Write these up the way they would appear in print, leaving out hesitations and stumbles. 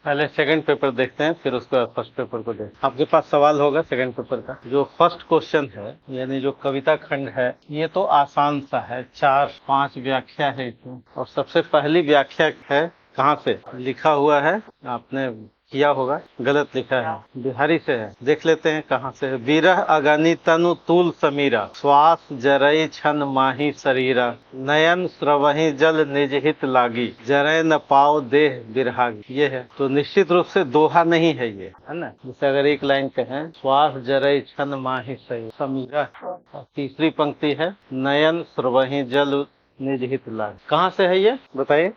पहले second paper देखते हैं, फिर उसके बाद फर्स्ट पेपर को देखते हैं। आपके पास सवाल होगा सेकंड पेपर का। जो फर्स्ट क्वेश्चन है, यानी जो कविता खंड है, ये तो आसान सा है, 4-5 व्याख्या है इसमें। और सबसे पहली व्याख्या है, कहाँ से लिखा हुआ है, आपने किया होगा, गलत लिखा है, बिहारी से है। देख लेते हैं कहाँ से है। विरह अगनि तनु तूल समीरा, श्वास जरई छन माही शरीरा, नयन स्रवहि जल निज हित लागी, जरय न पाओ देह बिरहागी। ये है, तो निश्चित रूप से दोहा नहीं है ये, है ना। जैसे अगर एक लाइन कहें, श्वास जरई छन माही समीरा, और तीसरी पंक्ति है, नयन स्रवहि जल निज हित लागी। कहाँ से है ये बताइए।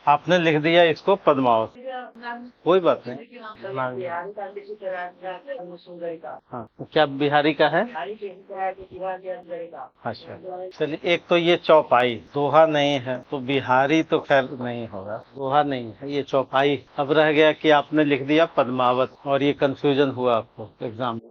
आपने लिख दिया इसको पद्मावत, कोई बात नहीं। हाँ, तो क्या बिहारी का है? अच्छा, चलिए। एक तो ये चौपाई, दोहा नहीं है, तो बिहारी तो खैर नहीं होगा, दोहा नहीं है, ये चौपाई। अब रह गया कि आपने लिख दिया पद्मावत, और ये कंफ्यूजन हुआ आपको एग्जाम में।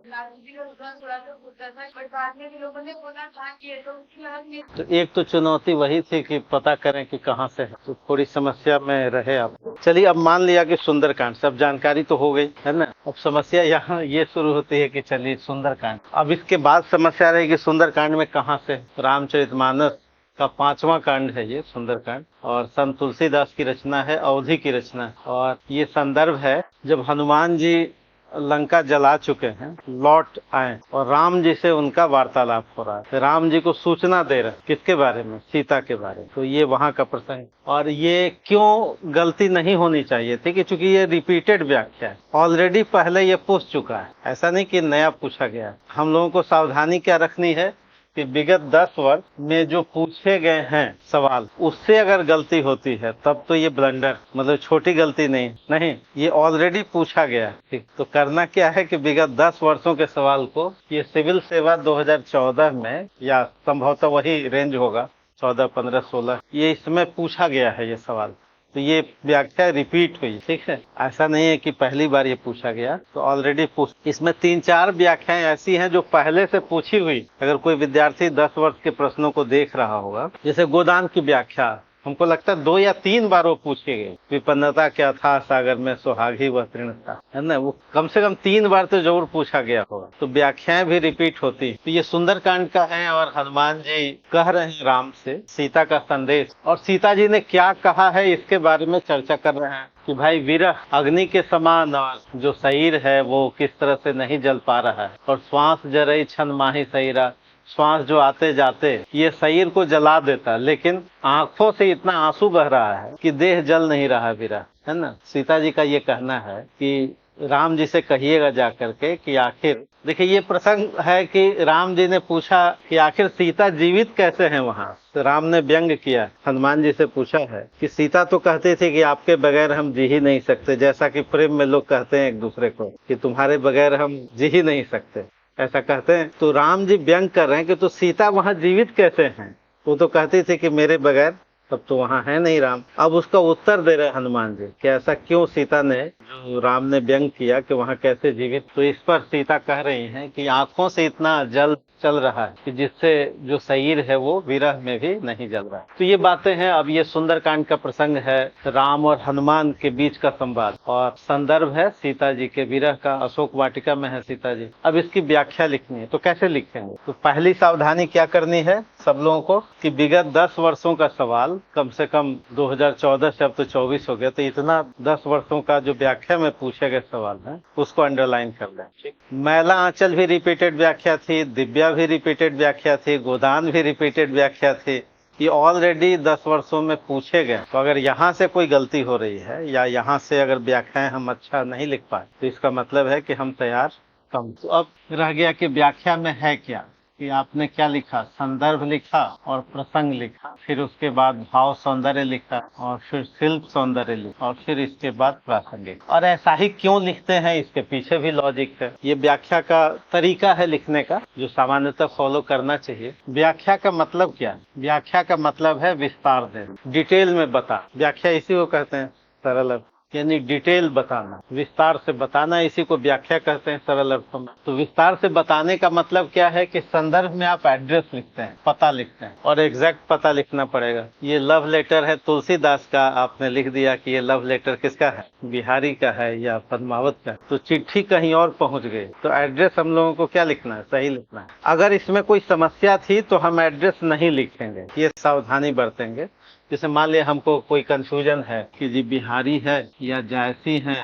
तो एक तो चुनौती वही थी कि पता करें कि कहाँ से है, तो थोड़ी समस्या में रहे आप। चलिए, अब मान लिया कि सुंदरकांड, सब जानकारी तो हो गई है ना। अब समस्या यहाँ ये शुरू होती है कि चलिए सुंदरकांड, अब इसके बाद समस्या रहेगी सुंदरकांड में कहाँ से। रामचरितमानस का 5वां कांड है ये सुंदरकांड, और संत तुलसीदास की रचना है, अवधि की रचना। और ये संदर्भ है जब हनुमान जी लंका जला चुके हैं, लौट आए, और राम जी से उनका वार्तालाप हो रहा है। राम जी को सूचना दे रहे हैं, किसके बारे में? सीता के बारे में। तो ये वहां का प्रसंग। और ये क्यों गलती नहीं होनी चाहिए थी कि चूंकि ये रिपीटेड व्याख्या है, ऑलरेडी पहले ये पूछ चुका है, ऐसा नहीं कि नया पूछा गया है। हम लोगों को सावधानी क्या रखनी है कि विगत 10 वर्ष में जो पूछे गए हैं सवाल, उससे अगर गलती होती है तब तो ये ब्लंडर, मतलब छोटी गलती नहीं, ये ऑलरेडी पूछा गया। ठीक, तो करना क्या है कि विगत 10 वर्षों के सवाल को, ये सिविल सेवा 2014 में, या संभवतः वही रेंज होगा, 14, 15, 16, ये इसमें पूछा गया है ये सवाल। तो ये व्याख्या रिपीट हुई, ठीक है, ऐसा नहीं है कि पहली बार ये पूछा गया, तो ऑलरेडी इसमें 3-4 व्याख्याएं ऐसी हैं जो पहले से पूछी हुई। अगर कोई विद्यार्थी 10 वर्ष के प्रश्नों को देख रहा होगा, जैसे गोदान की व्याख्या, हमको लगता है 2 या 3 बार वो पूछे गए। विपन्नता क्या था सागर में, सुहागी वह तृण था, है ना। वो कम से कम 3 बार तो जरूर पूछा गया होगा। तो व्याख्याएं भी रिपीट होती। तो ये सुंदरकांड का है, और हनुमान जी कह रहे हैं राम से सीता का संदेश, और सीता जी ने क्या कहा है इसके बारे में चर्चा कर रहे हैं कि भाई विरह अग्नि के समान, और जो शरीर है वो किस तरह से नहीं जल पा रहा है, और श्वास जरई छन माही शरीरा, श्वास जो आते जाते ये शरीर को जला देता, लेकिन आंखों से इतना आंसू बह रहा है कि देह जल नहीं रहा विरह, है ना। सीता जी का ये कहना है कि राम जी से कहिएगा जा करके कि आखिर, देखिए ये प्रसंग है कि राम जी ने पूछा कि आखिर सीता जीवित कैसे हैं वहाँ। तो राम ने व्यंग किया, हनुमान जी से पूछा है कि सीता तो कहती थी कि आपके बगैर हम जी ही नहीं सकते, जैसा कि प्रेम में लोग कहते हैं एक दूसरे को कि तुम्हारे बगैर हम जी ही नहीं सकते, ऐसा कहते हैं। तो राम जी व्यंग कर रहे हैं कि तो सीता वहाँ जीवित कैसे हैं, वो तो कहती थी कि मेरे बगैर तब तो वहाँ है नहीं राम। अब उसका उत्तर दे रहे हनुमान जी कि ऐसा क्यों सीता ने, जो राम ने व्यंग किया कि वहाँ कैसे जीवित। तो इस पर सीता कह रही हैं कि आंखों से इतना जल चल रहा है कि जिससे जो शरीर है वो विरह में भी नहीं जल रहा है। तो ये बातें हैं। अब ये सुंदरकांड का प्रसंग है, राम और हनुमान के बीच का संवाद, और संदर्भ है सीता जी के विरह का। अशोक वाटिका में है सीता जी। अब इसकी व्याख्या लिखनी है, तो कैसे लिखेंगे? तो पहली सावधानी क्या करनी है सब लोगों को कि विगत 10 वर्षों का सवाल, कम से कम 2014 से अब तो 24 हो गया, तो इतना 10 वर्षों का जो व्याख्या में पूछे गए सवाल है उसको अंडरलाइन कर लें। ठीक, मैला आंचल भी रिपीटेड व्याख्या थी, दिव्या भी रिपीटेड व्याख्या थी, गोदान भी रिपीटेड व्याख्या थी। ये ऑलरेडी 10 वर्षों में पूछे गए। तो अगर यहाँ से कोई गलती हो रही है, या यहाँ से अगर व्याख्याएं हम अच्छा नहीं लिख पाए, तो इसका मतलब है कि हम तैयार कम। तो अब रह गया कि व्याख्या में है क्या, कि आपने क्या लिखा, संदर्भ लिखा और प्रसंग लिखा, फिर उसके बाद भाव सौंदर्य लिखा, और फिर शिल्प सौंदर्य लिखा, और फिर इसके बाद प्रासंगिक। और ऐसा ही क्यों लिखते हैं, इसके पीछे भी लॉजिक है। ये व्याख्या का तरीका है लिखने का, जो सामान्यतः फॉलो करना चाहिए। व्याख्या का मतलब क्या है? व्याख्या का मतलब है विस्तार देना, डिटेल में बता। व्याख्या इसी को कहते हैं सरल अर्थ, यानी डिटेल बताना, विस्तार से बताना, इसी को व्याख्या कहते हैं सरल अर्थों में। तो विस्तार से बताने का मतलब क्या है कि संदर्भ में आप एड्रेस लिखते हैं, पता लिखते हैं, और एग्जैक्ट पता लिखना पड़ेगा। ये लव लेटर है तुलसीदास का, आपने लिख दिया कि ये लव लेटर किसका है, बिहारी का है या पद्मावत का, तो चिट्ठी कहीं और पहुंच गई, तो एड्रेस हम लोगों को क्या लिखना है, सही लिखना है। अगर इसमें कोई समस्या थी तो हम एड्रेस नहीं लिखेंगे, ये सावधानी बरतेंगे। जैसे मान लिया हमको कोई कंफ्यूजन है कि जी बिहारी है या जायसी है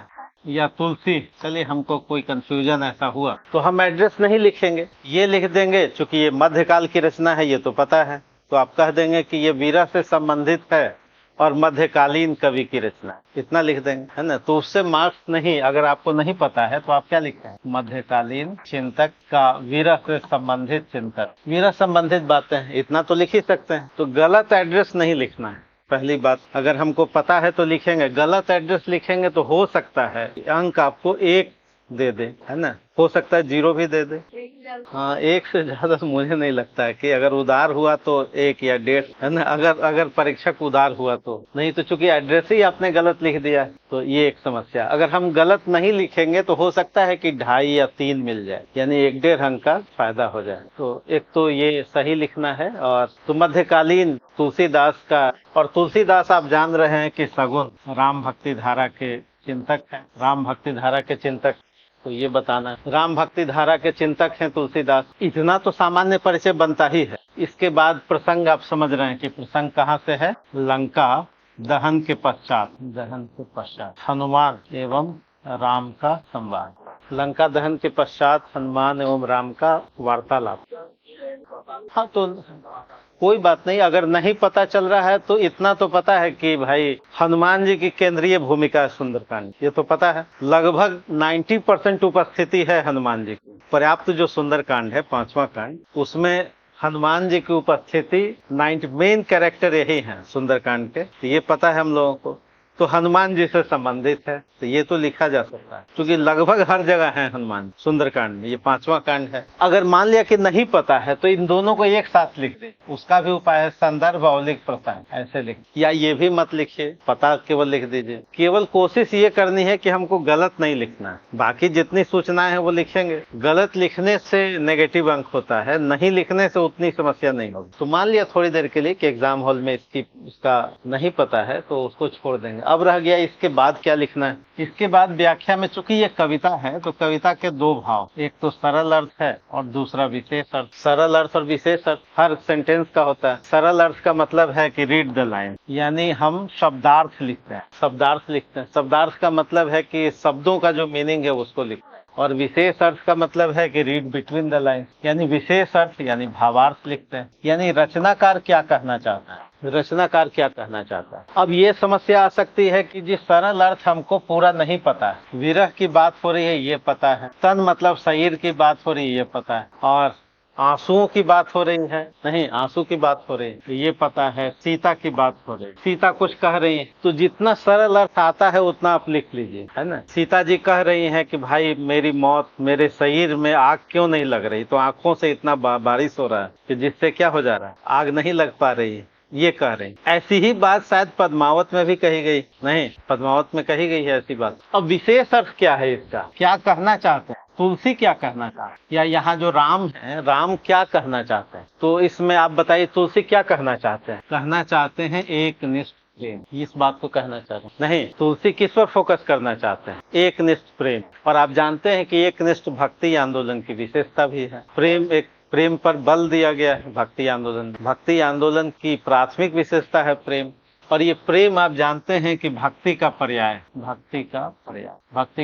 या तुलसी, चलिए हमको कोई कंफ्यूजन ऐसा हुआ तो हम एड्रेस नहीं लिखेंगे, ये लिख देंगे। चूंकि ये मध्यकाल की रचना है ये तो पता है, तो आप कह देंगे कि ये वीरा से संबंधित है और मध्यकालीन कवि की रचना, इतना लिख देंगे, है ना। तो उससे मार्क्स नहीं, अगर आपको नहीं पता है तो आप क्या लिखते हैं, मध्यकालीन चिंतक का वीरा से संबंधित चिंतक, वीरा संबंधित बातें हैं, इतना तो लिख ही सकते हैं। तो गलत एड्रेस नहीं लिखना है, पहली बात। अगर हमको पता है तो लिखेंगे, गलत एड्रेस लिखेंगे तो हो सकता है अंक आपको 1 दे दे, है ना, हो सकता है 0 भी दे दे। हाँ, 1 से ज्यादा मुझे नहीं लगता है कि अगर उधार हुआ तो 1 या 1.5, है ना, अगर परीक्षक उधार हुआ तो। नहीं तो चूंकि एड्रेस ही आपने गलत लिख दिया तो ये एक समस्या। अगर हम गलत नहीं लिखेंगे तो हो सकता है कि 2.5 या 3 मिल जाए, यानी 1.5 अंक का फायदा हो जाए। तो एक तो ये सही लिखना है। और तो मध्यकालीन तुलसीदास का, और तुलसीदास आप जान रहे हैं कि सगुन राम भक्ति धारा के चिंतक हैं, राम भक्ति धारा के चिंतक, तो ये बताना राम भक्ति धारा के चिंतक हैं तुलसीदास, इतना तो सामान्य परिचय बनता ही है। इसके बाद प्रसंग आप समझ रहे हैं कि प्रसंग कहाँ से है, लंका दहन के पश्चात हनुमान एवं राम का संवाद। लंका दहन के पश्चात हनुमान एवं राम का वार्तालाप। हाँ, तो कोई बात नहीं, अगर नहीं पता चल रहा है तो इतना तो पता है कि भाई हनुमान जी की केंद्रीय भूमिका है सुंदरकांड, ये तो पता है। लगभग 90% उपस्थिति है हनुमान जी की। पर्याप्त जो सुंदरकांड है 5वां कांड, उसमें हनुमान जी की उपस्थिति 90 मेन कैरेक्टर यही है सुंदरकांड के, तो ये पता है हम लोगों को। तो हनुमान जी से संबंधित है, तो ये तो लिखा जा सकता है, क्योंकि लगभग हर जगह है हनुमान सुंदरकांड में, ये 5वां कांड है। अगर मान लिया कि नहीं पता है तो इन दोनों को एक साथ लिख दे, उसका भी उपाय है संदर्भ औलिक प्रसंग, ऐसे लिख, या ये भी मत लिखिए, पता केवल लिख दीजिए। केवल कोशिश ये करनी है कि हमको गलत नहीं लिखना है, बाकी जितनी सूचनाएं हैं वो लिखेंगे। गलत लिखने से नेगेटिव अंक होता है, नहीं लिखने से उतनी समस्या नहीं होगी। तो मान लिया थोड़ी देर के लिए कि एग्जाम हॉल में इसका नहीं पता है तो उसको छोड़ देंगे। अब रह गया इसके बाद क्या लिखना है। इसके बाद व्याख्या में, चूंकि ये कविता है तो कविता के 2 भाव, एक तो सरल अर्थ है और दूसरा विशेष अर्थ। सरल अर्थ और विशेष अर्थ हर सेंटेंस का होता है। सरल अर्थ का मतलब है कि रीड द लाइन, यानी हम शब्दार्थ लिखते हैं, शब्दार्थ का मतलब है कि शब्दों का जो मीनिंग है उसको लिखते हैं। और विशेष अर्थ का मतलब है कि रीड बिटवीन द लाइन, यानी विशेष अर्थ यानी भावार्थ लिखते हैं, यानी रचनाकार क्या कहना चाहता है, रचनाकार क्या कहना चाहता है। अब ये समस्या आ सकती है कि जी सरल अर्थ हमको पूरा नहीं पता है, विरह की बात हो रही है ये पता है, तन मतलब शरीर की बात हो रही है ये पता है, और आंसुओं की बात हो रही है, नहीं आंसू की बात हो रही है ये पता है, सीता की बात हो रही है, सीता कुछ कह रही है, तो जितना सरल अर्थ आता है उतना आप लिख लीजिए, है ना। सीता जी कह रही हैं कि भाई मेरी मौत, मेरे शरीर में आग क्यों नहीं लग रही, तो आंखों से इतना बारिश हो रहा है कि जिससे क्या हो जा रहा है, आग नहीं लग पा रही है, ये कह रहे हैं। ऐसी ही बात शायद पद्मावत में भी कही गई, नहीं पद्मावत में कही गई है ऐसी बात। अब विशेष अर्थ क्या है इसका, क्या कहना चाहते हैं, तुलसी क्या कहना चाहते हैं, या यहाँ जो राम है, राम क्या कहना चाहते हैं, तो इसमें आप बताइए तुलसी क्या कहना चाहते हैं। कहना चाहते हैं एक निष्ठ प्रेम, इस बात को कहना चाहते हैं। नहीं, तुलसी किस पर फोकस करना चाहते हैं, एक निष्ठ प्रेम। और आप जानते हैं कि एक निष्ठ भक्ति आंदोलन की विशेषता भी है। प्रेम पर बल दिया गया है भक्ति आंदोलन की प्राथमिक विशेषता है प्रेम। और ये प्रेम आप जानते हैं कि भक्ति का पर्याय, भक्ति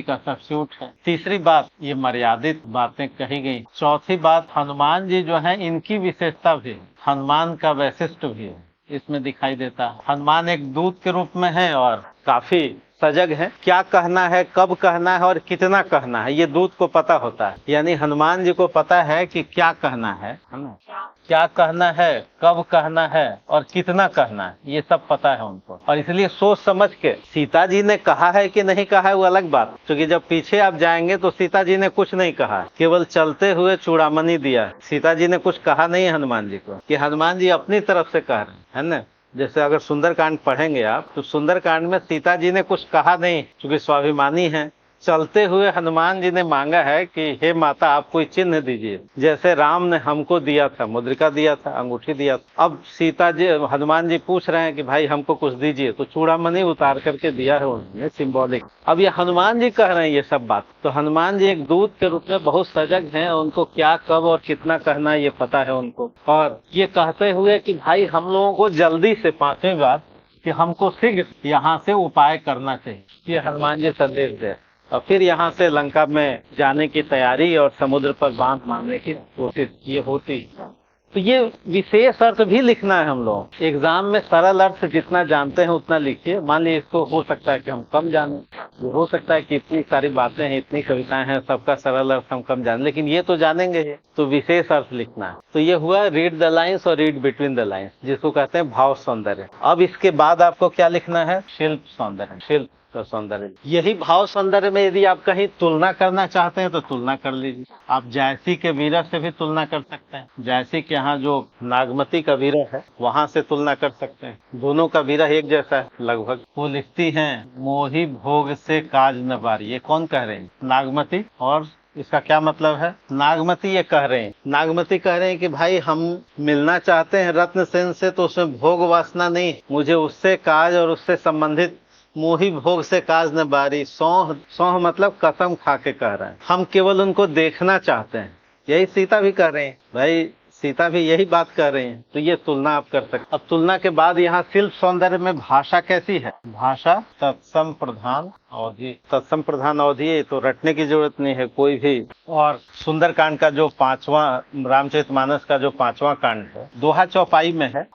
का सब्स्टिट्यूट है। तीसरी बात, ये मर्यादित बातें कही गई। चौथी बात, हनुमान जी जो हैं इनकी विशेषता भी, हनुमान का वैशिष्ट भी इसमें दिखाई देता है। हनुमान एक दूत के रूप में है और काफी सजग है, क्या कहना है, कब कहना है और कितना कहना है, ये दूत को पता होता है। यानी हनुमान जी को पता है कि क्या कहना है ना, क्या कहना है, कब कहना है और कितना कहना है, ये सब पता है उनको। और इसलिए सोच समझ के, सीता जी ने कहा है कि नहीं कहा है वो अलग बात, क्योंकि जब पीछे आप जाएंगे तो सीता जी ने कुछ नहीं कहा, केवल चलते हुए चूड़ामणि दिया। सीता जी ने कुछ कहा नहीं हनुमान जी को, कि हनुमान जी अपनी तरफ से कह रहे हैं, है ना। जैसे अगर सुंदरकांड पढ़ेंगे आप तो सुंदरकांड में सीता जी ने कुछ कहा नहीं, क्योंकि स्वाभिमानी है। चलते हुए हनुमान जी ने मांगा है कि हे माता आप कोई चिन्ह दीजिए, जैसे राम ने हमको दिया था, मुद्रिका दिया था, अंगूठी दिया था। अब सीता जी हनुमान जी पूछ रहे हैं कि भाई हमको कुछ दीजिए, तो चूड़ामणि उतार करके दिया है उन्होंने, सिंबॉलिक। अब ये हनुमान जी कह रहे हैं ये सब बात, तो हनुमान जी एक दूत के रूप में बहुत सजग हैं, उनको क्या कब और कितना कहना ये पता है उनको। और ये कहते हुए कि भाई हम लोगों को जल्दी से, पांचवी बात कि हमको शीघ्र यहाँ से उपाय करना चाहिए, ये हनुमान जी संदेश दे। और फिर यहाँ से लंका में जाने की तैयारी और समुद्र पर बांध मारने की कोशिश ये होती। तो ये विशेष अर्थ भी लिखना है हम लोग एग्जाम में। सरल अर्थ जितना जानते हैं उतना लिखिए। मान लीजिए इसको हो सकता है कि हम कम जाने, ये हो सकता है कि इतनी सारी बातें हैं, इतनी कविताएं हैं, सबका सरल अर्थ हम कम जाने, लेकिन ये तो जानेंगे ही, तो विशेष अर्थ लिखना है। तो ये हुआ रीड द लाइन्स और रीड बिटवीन द लाइन्स, जिसको कहते हैं भाव सौंदर्य। अब इसके बाद आपको क्या लिखना है? शिल्प सौंदर्य, शिल्प का सौंदर्य। यही भाव सौंदर्य में यदि आप कहीं तुलना करना चाहते हैं तो तुलना कर लीजिए। आप जायसी के वीरह से भी तुलना कर सकते हैं। जायसी के यहाँ जो नागमती का वीरह है वहां से तुलना कर सकते हैं। दोनों का वीरह एक जैसा है लगभग। वो लिखती हैं, मोही भोग से काज न बारी। ये कौन कह रहे हैं? नागमती। और इसका क्या मतलब है? नागमती ये कह रहे हैं, नागमती कह रहे हैं कि भाई हम मिलना चाहते हैं रत्न सेन से, तो उसमें भोग वासना नहीं, मुझे उससे काज और उससे संबंधित मोही भोग से काज न बारी। सौह, सौह मतलब कसम खा के कह रहे हैं, हम केवल उनको देखना चाहते हैं। यही सीता भी कह रहे हैं, भाई सीता भी यही बात कर रहे हैं। तो ये तुलना आप कर सकते। अब तुलना के बाद यहाँ शिल्प सौंदर्य में भाषा कैसी है? भाषा तत्सम प्रधान अवधि। तत्सम प्रधान अवधि तो रटने की जरूरत नहीं है कोई भी। और सुंदरकांड का जो 5वां, रामचरितमानस का जो 5वां कांड है, दोहा चौपाई में है।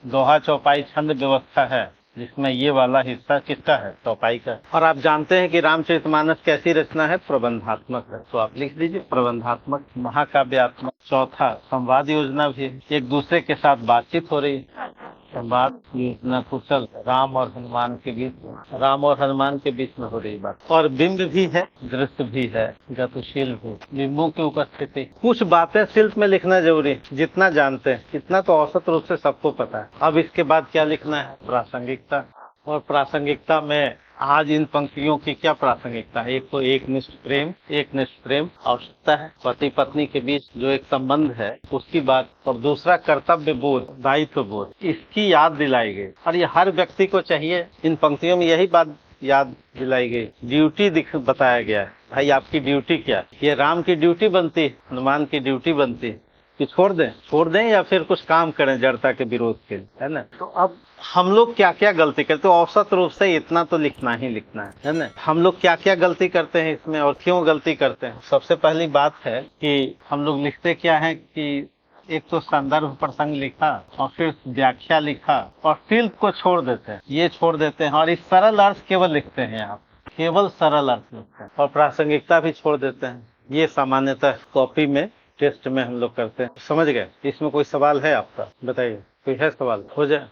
दोहा चौपाई छंद व्यवस्था है, जिसमें ये वाला हिस्सा किसका है? चौपाई का। और आप जानते हैं कि रामचरितमानस कैसी रचना है? प्रबंधात्मक है। तो आप लिख दीजिए प्रबंधात्मक, महाकाव्यात्मक। चौथा, संवाद योजना भी है, एक दूसरे के साथ बातचीत हो रही है। संवाद योजना कुशल राम और हनुमान के बीच, राम और हनुमान के बीच में हो रही बात। और बिंब भी है, दृश्य भी है, गतिशील भी, बिंबों की उपस्थिति। कुछ बातें शिल्प में लिखना जरूरी है, जितना जानते हैं इतना तो औसत रूप से सबको पता है। अब इसके बाद क्या लिखना है? प्रासंगिकता। और प्रासंगिकता में आज इन पंक्तियों की क्या प्रासंगिकता है? एक तो एक निष्ठ प्रेम, एक निष्ठ प्रेम आवश्यकता है, पति पत्नी के बीच जो एक संबंध है उसकी बात। और दूसरा कर्तव्य बोध, दायित्व बोध, इसकी याद दिलाई गई। और ये हर व्यक्ति को चाहिए। इन पंक्तियों में यही बात याद दिलाई गई। ड्यूटी बताया गया है, भाई आपकी ड्यूटी क्या है? ये राम की ड्यूटी बनती है, हनुमान की ड्यूटी बनती है कि छोड़ दें या फिर कुछ काम करें जड़ता के विरोध के लिए, है ना। तो अब हम लोग क्या क्या गलती करते हैं? औसत रूप से इतना तो लिखना ही लिखना है ना। हम लोग क्या क्या गलती करते हैं इसमें और क्यों गलती करते हैं? सबसे पहली बात है कि हम लोग लिखते क्या है कि एक तो संदर्भ प्रसंग लिखा और फिर व्याख्या लिखा और शिल्प को छोड़ देते हैं, ये छोड़ देते हैं। और इस सरल अर्थ केवल लिखते हैं, आप केवल सरल अर्थ लिखते हैं और प्रासंगिकता भी छोड़ देते हैं। ये सामान्यतः कॉपी में, टेस्ट में हम लोग करते हैं। समझ गए? इसमें कोई सवाल है आपका? बताइए, कोई है सवाल? हो जाए।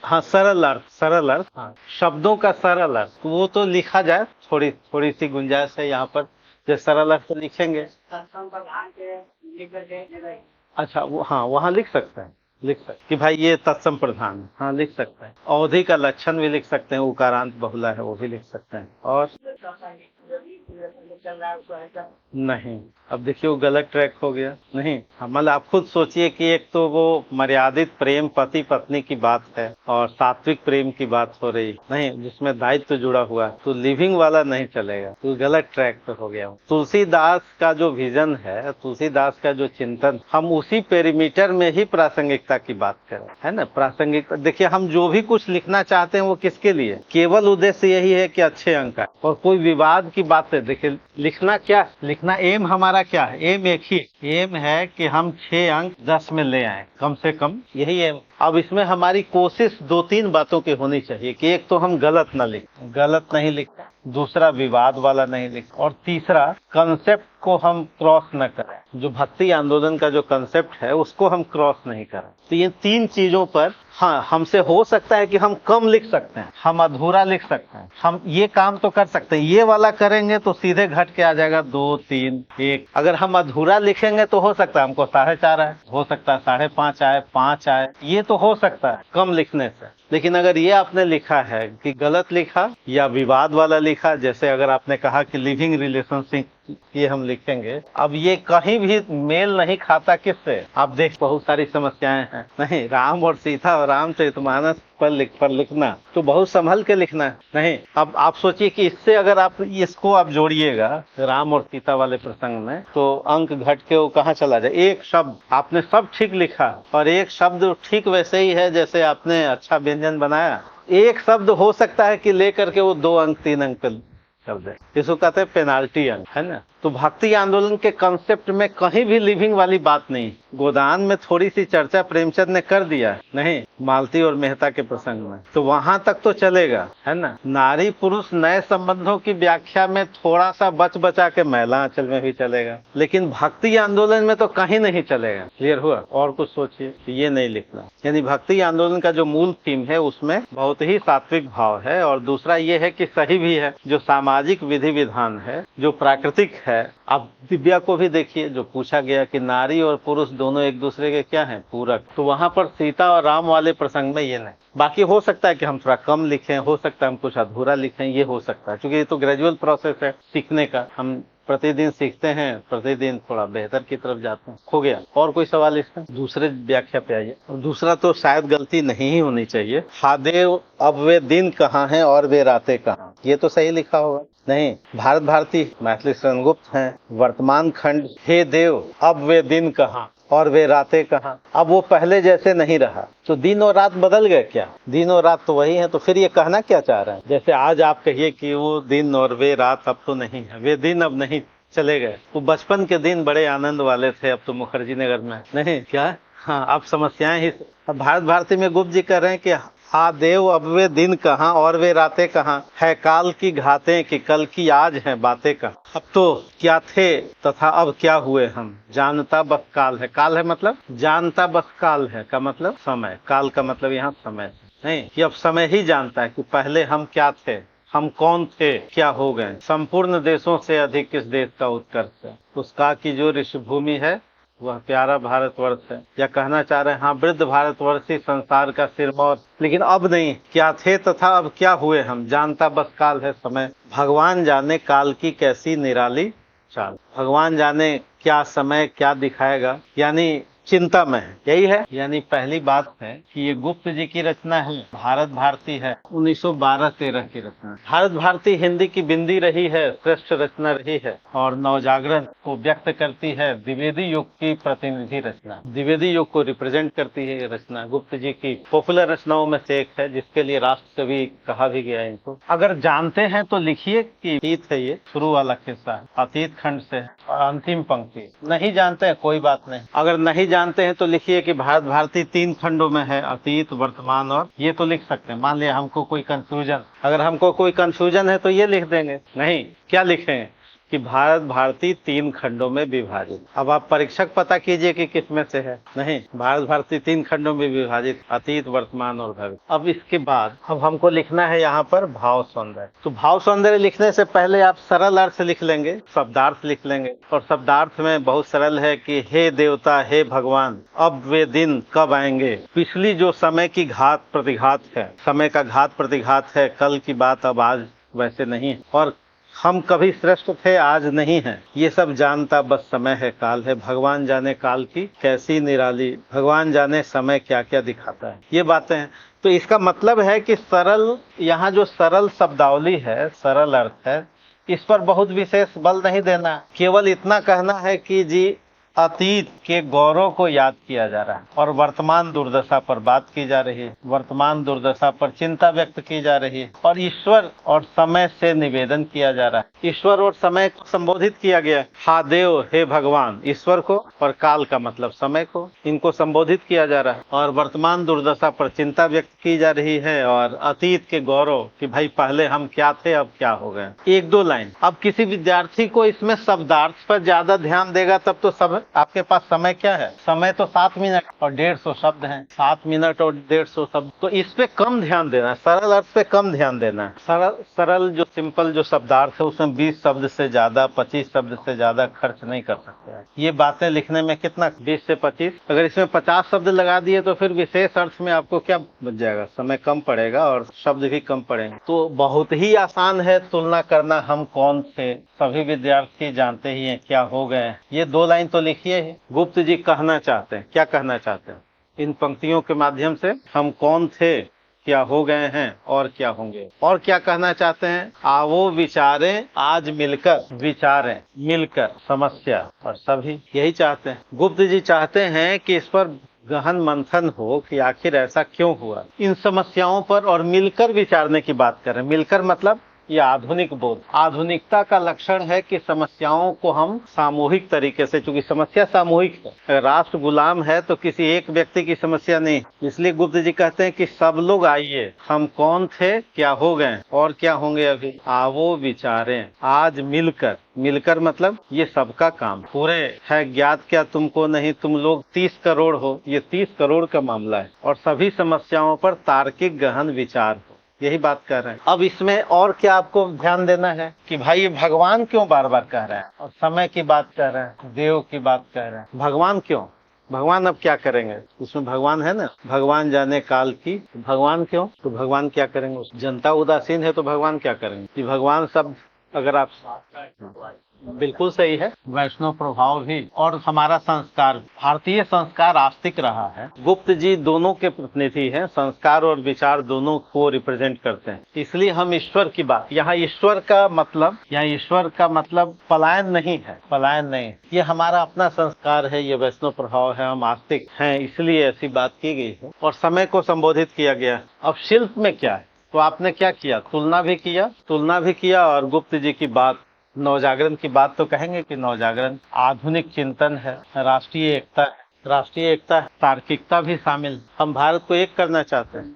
हाँ, सरल अर्थ, सरल अर्थ, हाँ, शब्दों का सरल अर्थ वो तो लिखा जाए, थोड़ी सी गुंजाइश है यहाँ पर। जो सरल अर्थ लिखेंगे, अच्छा वो, हाँ वहाँ लिख सकते हैं, लिख सकते कि भाई ये तत्सम प्रधान है, हाँ लिख सकते हैं। अवधि का लक्षण भी लिख सकते हैं, उकारांत बहुला है वो भी लिख सकते हैं। और नहीं, अब देखिए वो गलत ट्रैक हो गया। नहीं, मतलब आप खुद सोचिए कि एक तो वो मर्यादित प्रेम पति पत्नी की बात है और सात्विक प्रेम की बात हो रही नहीं, जिसमें दायित्व जुड़ा हुआ, तो लिविंग वाला नहीं चलेगा, तो गलत ट्रैक पे हो गया। तुलसीदास का जो विजन है, तुलसीदास का जो चिंतन, हम उसी पेरीमीटर में ही प्रासंगिकता की बात करें, है ना। प्रासंगिक, देखिए हम जो भी कुछ लिखना चाहते हैं वो किसके लिए? केवल उद्देश्य यही है कि अच्छे अंक आए। और कोई विवाद की बात है, देखिए लिखना क्या, लिखना एम हमारा क्या है? एम एक ही एम है कि हम 6 अंक 10 में ले आए, कम से कम, यही एम। अब इसमें हमारी कोशिश 2-3 बातों की होनी चाहिए कि एक तो हम गलत नहीं लिख, दूसरा विवाद वाला नहीं लिख, और तीसरा कंसेप्ट को हम क्रॉस न करें, जो भक्ति आंदोलन का जो कंसेप्ट है उसको हम क्रॉस नहीं करें। तो ये तीन चीजों पर हाँ, हमसे हो सकता है कि हम कम लिख सकते हैं, हम अधूरा लिख सकते हैं, हम ये काम तो कर सकते हैं, ये वाला करेंगे तो सीधे घट के आ जाएगा 2, 3, 1। अगर हम अधूरा लिखेंगे तो हो सकता है हमको 4.5 आए, हो सकता है 5.5 आए, 5 आए, ये तो हो सकता है कम लिखने से। लेकिन अगर ये आपने लिखा है कि गलत लिखा या विवाद वाला लिखा, जैसे अगर आपने कहा कि लिविंग रिलेशनशिप ये हम लिखेंगे, अब ये कहीं भी मेल नहीं खाता किससे, आप देख बहुत सारी समस्याएं हैं। नहीं, राम और सीता और रामचरितमानस पर लिखना तो बहुत संभल के लिखना है। नहीं, अब आप सोचिए कि इससे अगर आप इसको आप जोड़िएगा राम और सीता वाले प्रसंग में, तो अंक घट के वो कहाँ चला जाए। एक शब्द आपने सब ठीक लिखा और एक शब्द ठीक वैसे ही है जैसे आपने अच्छा व्यंजन बनाया, एक शब्द हो सकता है कि लेकर के वो 2 अंक 3 अंक पे कर दे, इसको कहते हैं पेनाल्टी अंक, है ना। तो भक्ति आंदोलन के कंसेप्ट में कहीं भी लिविंग वाली बात नहीं। गोदान में थोड़ी सी चर्चा प्रेमचंद ने कर दिया, नहीं, मालती और मेहता के प्रसंग में, तो वहां तक तो चलेगा, है ना। नारी पुरुष नए संबंधों की व्याख्या में थोड़ा सा बचा के महिला आंचल में भी चलेगा, लेकिन भक्ति आंदोलन में तो कहीं नहीं चलेगा। क्लियर हुआ। और कुछ सोचिए, ये नहीं लिखना। यानी भक्ति आंदोलन का जो मूल थीम है उसमें बहुत ही सात्विक भाव है, और दूसरा ये है कि सही भी है, जो सामाजिक विधि विधान है, जो प्राकृतिक है। अब दिव्या को भी देखिए, जो पूछा गया कि नारी और पुरुष दोनों एक दूसरे के क्या हैं, पूरक, तो वहां पर सीता और राम वाले प्रसंग में ये नहीं। बाकी हो सकता है कि हम थोड़ा कम लिखें, हो सकता है हम कुछ अधूरा लिखें, ये हो सकता है, क्योंकि ये तो ग्रेजुअल प्रोसेस है सीखने का। हम प्रतिदिन सीखते हैं, प्रतिदिन थोड़ा बेहतर की तरफ जाते हैं। हो गया। और कोई सवाल इसमें? दूसरे व्याख्या पे आइए। दूसरा तो शायद गलती नहीं ही होनी चाहिए। हादेव अब वे दिन कहाँ हैं और वे रातें कहाँ, ये तो सही लिखा होगा। नहीं, भारत भारती मैथिली शरण गुप्त हैं, वर्तमान खंड, हे देव अब वे दिन कहाँ और वे रातें कहाँ। अब वो पहले जैसे नहीं रहा, तो दिन और रात बदल गए क्या? दिन और रात तो वही है, तो फिर ये कहना क्या चाह रहे हैं? जैसे आज आप कहिए कि वो दिन और वे रात अब तो नहीं है, वे दिन अब नहीं, चले गए। वो बचपन के दिन बड़े आनंद वाले थे, अब तो मुखर्जी नगर में नहीं, क्या? हाँ, अब समस्याएं ही। अब भारत भारती में गुप्त जी कह रहे हैं कि हाँ देव अब वे दिन कहाँ और वे रातें कहाँ, है काल की घातें कि कल की आज है बातें कहाँ। अब तो क्या थे तथा अब क्या हुए हम, जानता बस काल है। काल है मतलब जानता बस काल है का मतलब समय, काल का मतलब यहाँ समय नहीं, कि अब समय ही जानता है कि पहले हम क्या थे, हम कौन थे, क्या हो गए। संपूर्ण देशों से अधिक किस देश का उत्कर्ष है, उसका की जो ऋषभूमि है वह प्यारा भारतवर्ष है। या कहना चाह रहे हैं हाँ, वृद्ध भारतवर्ष ही संसार का सिरमौर। लेकिन अब नहीं, क्या थे तथा अब क्या हुए हम, जानता बस काल है समय। भगवान जाने काल की कैसी निराली चाल, भगवान जाने क्या समय क्या दिखाएगा, यानी चिंता में है। यही है, यानी पहली बात है कि ये गुप्त जी की रचना है, भारत भारती है, 1912-13 की रचना। भारत भारती हिंदी की बिंदी रही है, श्रेष्ठ रचना रही है, और नवजागरण को व्यक्त करती है, द्विवेदी युग की प्रतिनिधि रचना, द्विवेदी युग को रिप्रेजेंट करती है ये रचना। गुप्त जी की पॉपुलर रचनाओं में से एक है, जिसके लिए राष्ट्र कवि कहा भी गया है इनको। अगर जानते हैं तो लिखिए कि अतीत है, ये शुरू वाला किस्सा अतीत खंड से है, और अंतिम पंक्ति। नहीं जानते हैं कोई बात नहीं, अगर नहीं जानते हैं तो लिखिए कि भारत भारती 3 खंडों में है, अतीत, वर्तमान और, ये तो लिख सकते हैं। मान लिया हमको कोई कंफ्यूजन, अगर हमको कोई कंफ्यूजन है तो ये लिख देंगे। नहीं, क्या लिखें कि भारत भारती 3 खंडों में विभाजित। अब आप परीक्षक पता कीजिए कि किस में से है। नहीं, भारत भारती 3 खंडों में विभाजित, अतीत, वर्तमान और भविष्य। अब इसके बाद अब हमको लिखना है यहाँ पर भाव सौंदर्य। तो भाव सौंदर्य लिखने से पहले आप सरल अर्थ लिख लेंगे, शब्दार्थ लिख लेंगे। और शब्दार्थ में बहुत सरल है कि हे देवता, हे भगवान, अब वे दिन कब आएंगे। पिछली जो समय की घात प्रतिघात है, समय का घात प्रतिघात है, कल की बात अब आज वैसे नहीं है, और हम कभी श्रेष्ठ थे आज नहीं है, ये सब जानता बस समय है काल है। भगवान जाने काल की कैसी निराली, भगवान जाने समय क्या क्या दिखाता है, ये बातें हैं। तो इसका मतलब है कि सरल, यहाँ जो सरल शब्दावली है, सरल अर्थ है, इस पर बहुत विशेष बल नहीं देना। केवल इतना कहना है कि जी अतीत के गौरव को याद किया जा रहा है और वर्तमान दुर्दशा पर बात की जा रही है, वर्तमान दुर्दशा पर चिंता व्यक्त की जा रही है और ईश्वर और समय से निवेदन किया जा रहा है। ईश्वर और समय को संबोधित किया गया है। हा देव, हे भगवान, ईश्वर को और काल का मतलब समय को, इनको संबोधित किया जा रहा है और वर्तमान दुर्दशा पर चिंता व्यक्त की जा रही है और अतीत के गौरव कि भाई पहले हम क्या थे अब क्या हो गए। एक दो लाइन। अब किसी विद्यार्थी को इसमें शब्दार्थ पर ज्यादा ध्यान देगा तब तो सब आपके पास समय क्या है, समय तो 7 मिनट और 150 शब्द हैं, 7 मिनट और 150 शब्द, तो इस पे कम ध्यान देना है, सरल अर्थ पे कम ध्यान देना है। सरल जो सिंपल जो शब्दार्थ है उसमें 20 शब्द से ज्यादा 25 शब्द से ज्यादा खर्च नहीं कर सकते हैं। ये बातें लिखने में कितना 20 से 25, अगर इसमें 50 शब्द लगा दिए तो फिर विशेष अर्थ में आपको क्या बच जाएगा, समय कम पड़ेगा और शब्द भी कम पड़ेंगे। तो बहुत ही आसान है तुलना करना, हम कौन थे सभी विद्यार्थी जानते ही हैं क्या हो गए। ये 2 लाइन तो लिखिए ही। गुप्त जी कहना चाहते हैं, क्या कहना चाहते हैं इन पंक्तियों के माध्यम से? हम कौन थे, क्या हो गए हैं और क्या होंगे। और क्या कहना चाहते हैं? आवो विचारें आज मिलकर, विचारें मिलकर समस्या और सभी यही चाहते हैं। गुप्त जी चाहते हैं कि इस पर गहन मंथन हो कि आखिर ऐसा क्यों हुआ, इन समस्याओं पर और मिलकर विचारने की बात करें। मिलकर मतलब ये आधुनिक बोध, आधुनिकता का लक्षण है कि समस्याओं को हम सामूहिक तरीके से, चूंकि समस्या सामूहिक है, राष्ट्र गुलाम है तो किसी एक व्यक्ति की समस्या नहीं, इसलिए गुप्त जी कहते हैं कि सब लोग आइए, हम कौन थे, क्या हो गए और क्या होंगे अभी, आवो विचारें आज मिलकर। मिलकर मतलब ये सबका काम, पूरे है ज्ञात क्या तुमको नहीं, तुम लोग 30 करोड़ हो, ये 30 करोड़ का मामला है और सभी समस्याओं पर तार्किक गहन विचार हो, यही बात कर रहे हैं। अब इसमें और क्या आपको ध्यान देना है कि भाई ये भगवान क्यों बार बार कह रहे हैं और समय की बात कह रहे हैं, देव की बात कह रहे हैं। भगवान क्यों, भगवान अब क्या करेंगे, उसमें भगवान है ना, भगवान जाने काल की, भगवान क्यों, तो भगवान क्या करेंगे, जनता उदासीन है तो भगवान क्या करेंगे। कि भगवान सब, अगर आप, बिल्कुल सही है, वैष्णव प्रभाव भी और हमारा संस्कार, भारतीय संस्कार आस्तिक रहा है। गुप्त जी दोनों के प्रतिनिधि हैं, संस्कार और विचार दोनों को रिप्रेजेंट करते हैं, इसलिए हम ईश्वर की बात, यहाँ ईश्वर का मतलब पलायन नहीं है, पलायन नहीं, ये हमारा अपना संस्कार है, ये वैष्णव प्रभाव है, हम आस्तिक हैं, इसलिए ऐसी बात की गई है और समय को संबोधित किया गया। अब शिल्प में क्या है, तो आपने क्या किया, तुलना भी किया और गुप्त जी की बात, नवजागरण की बात तो कहेंगे कि नवजागरण आधुनिक चिंतन है, राष्ट्रीय एकता है, राष्ट्रीय एकता तार्किकता भी शामिल। हम भारत को एक करना चाहते हैं,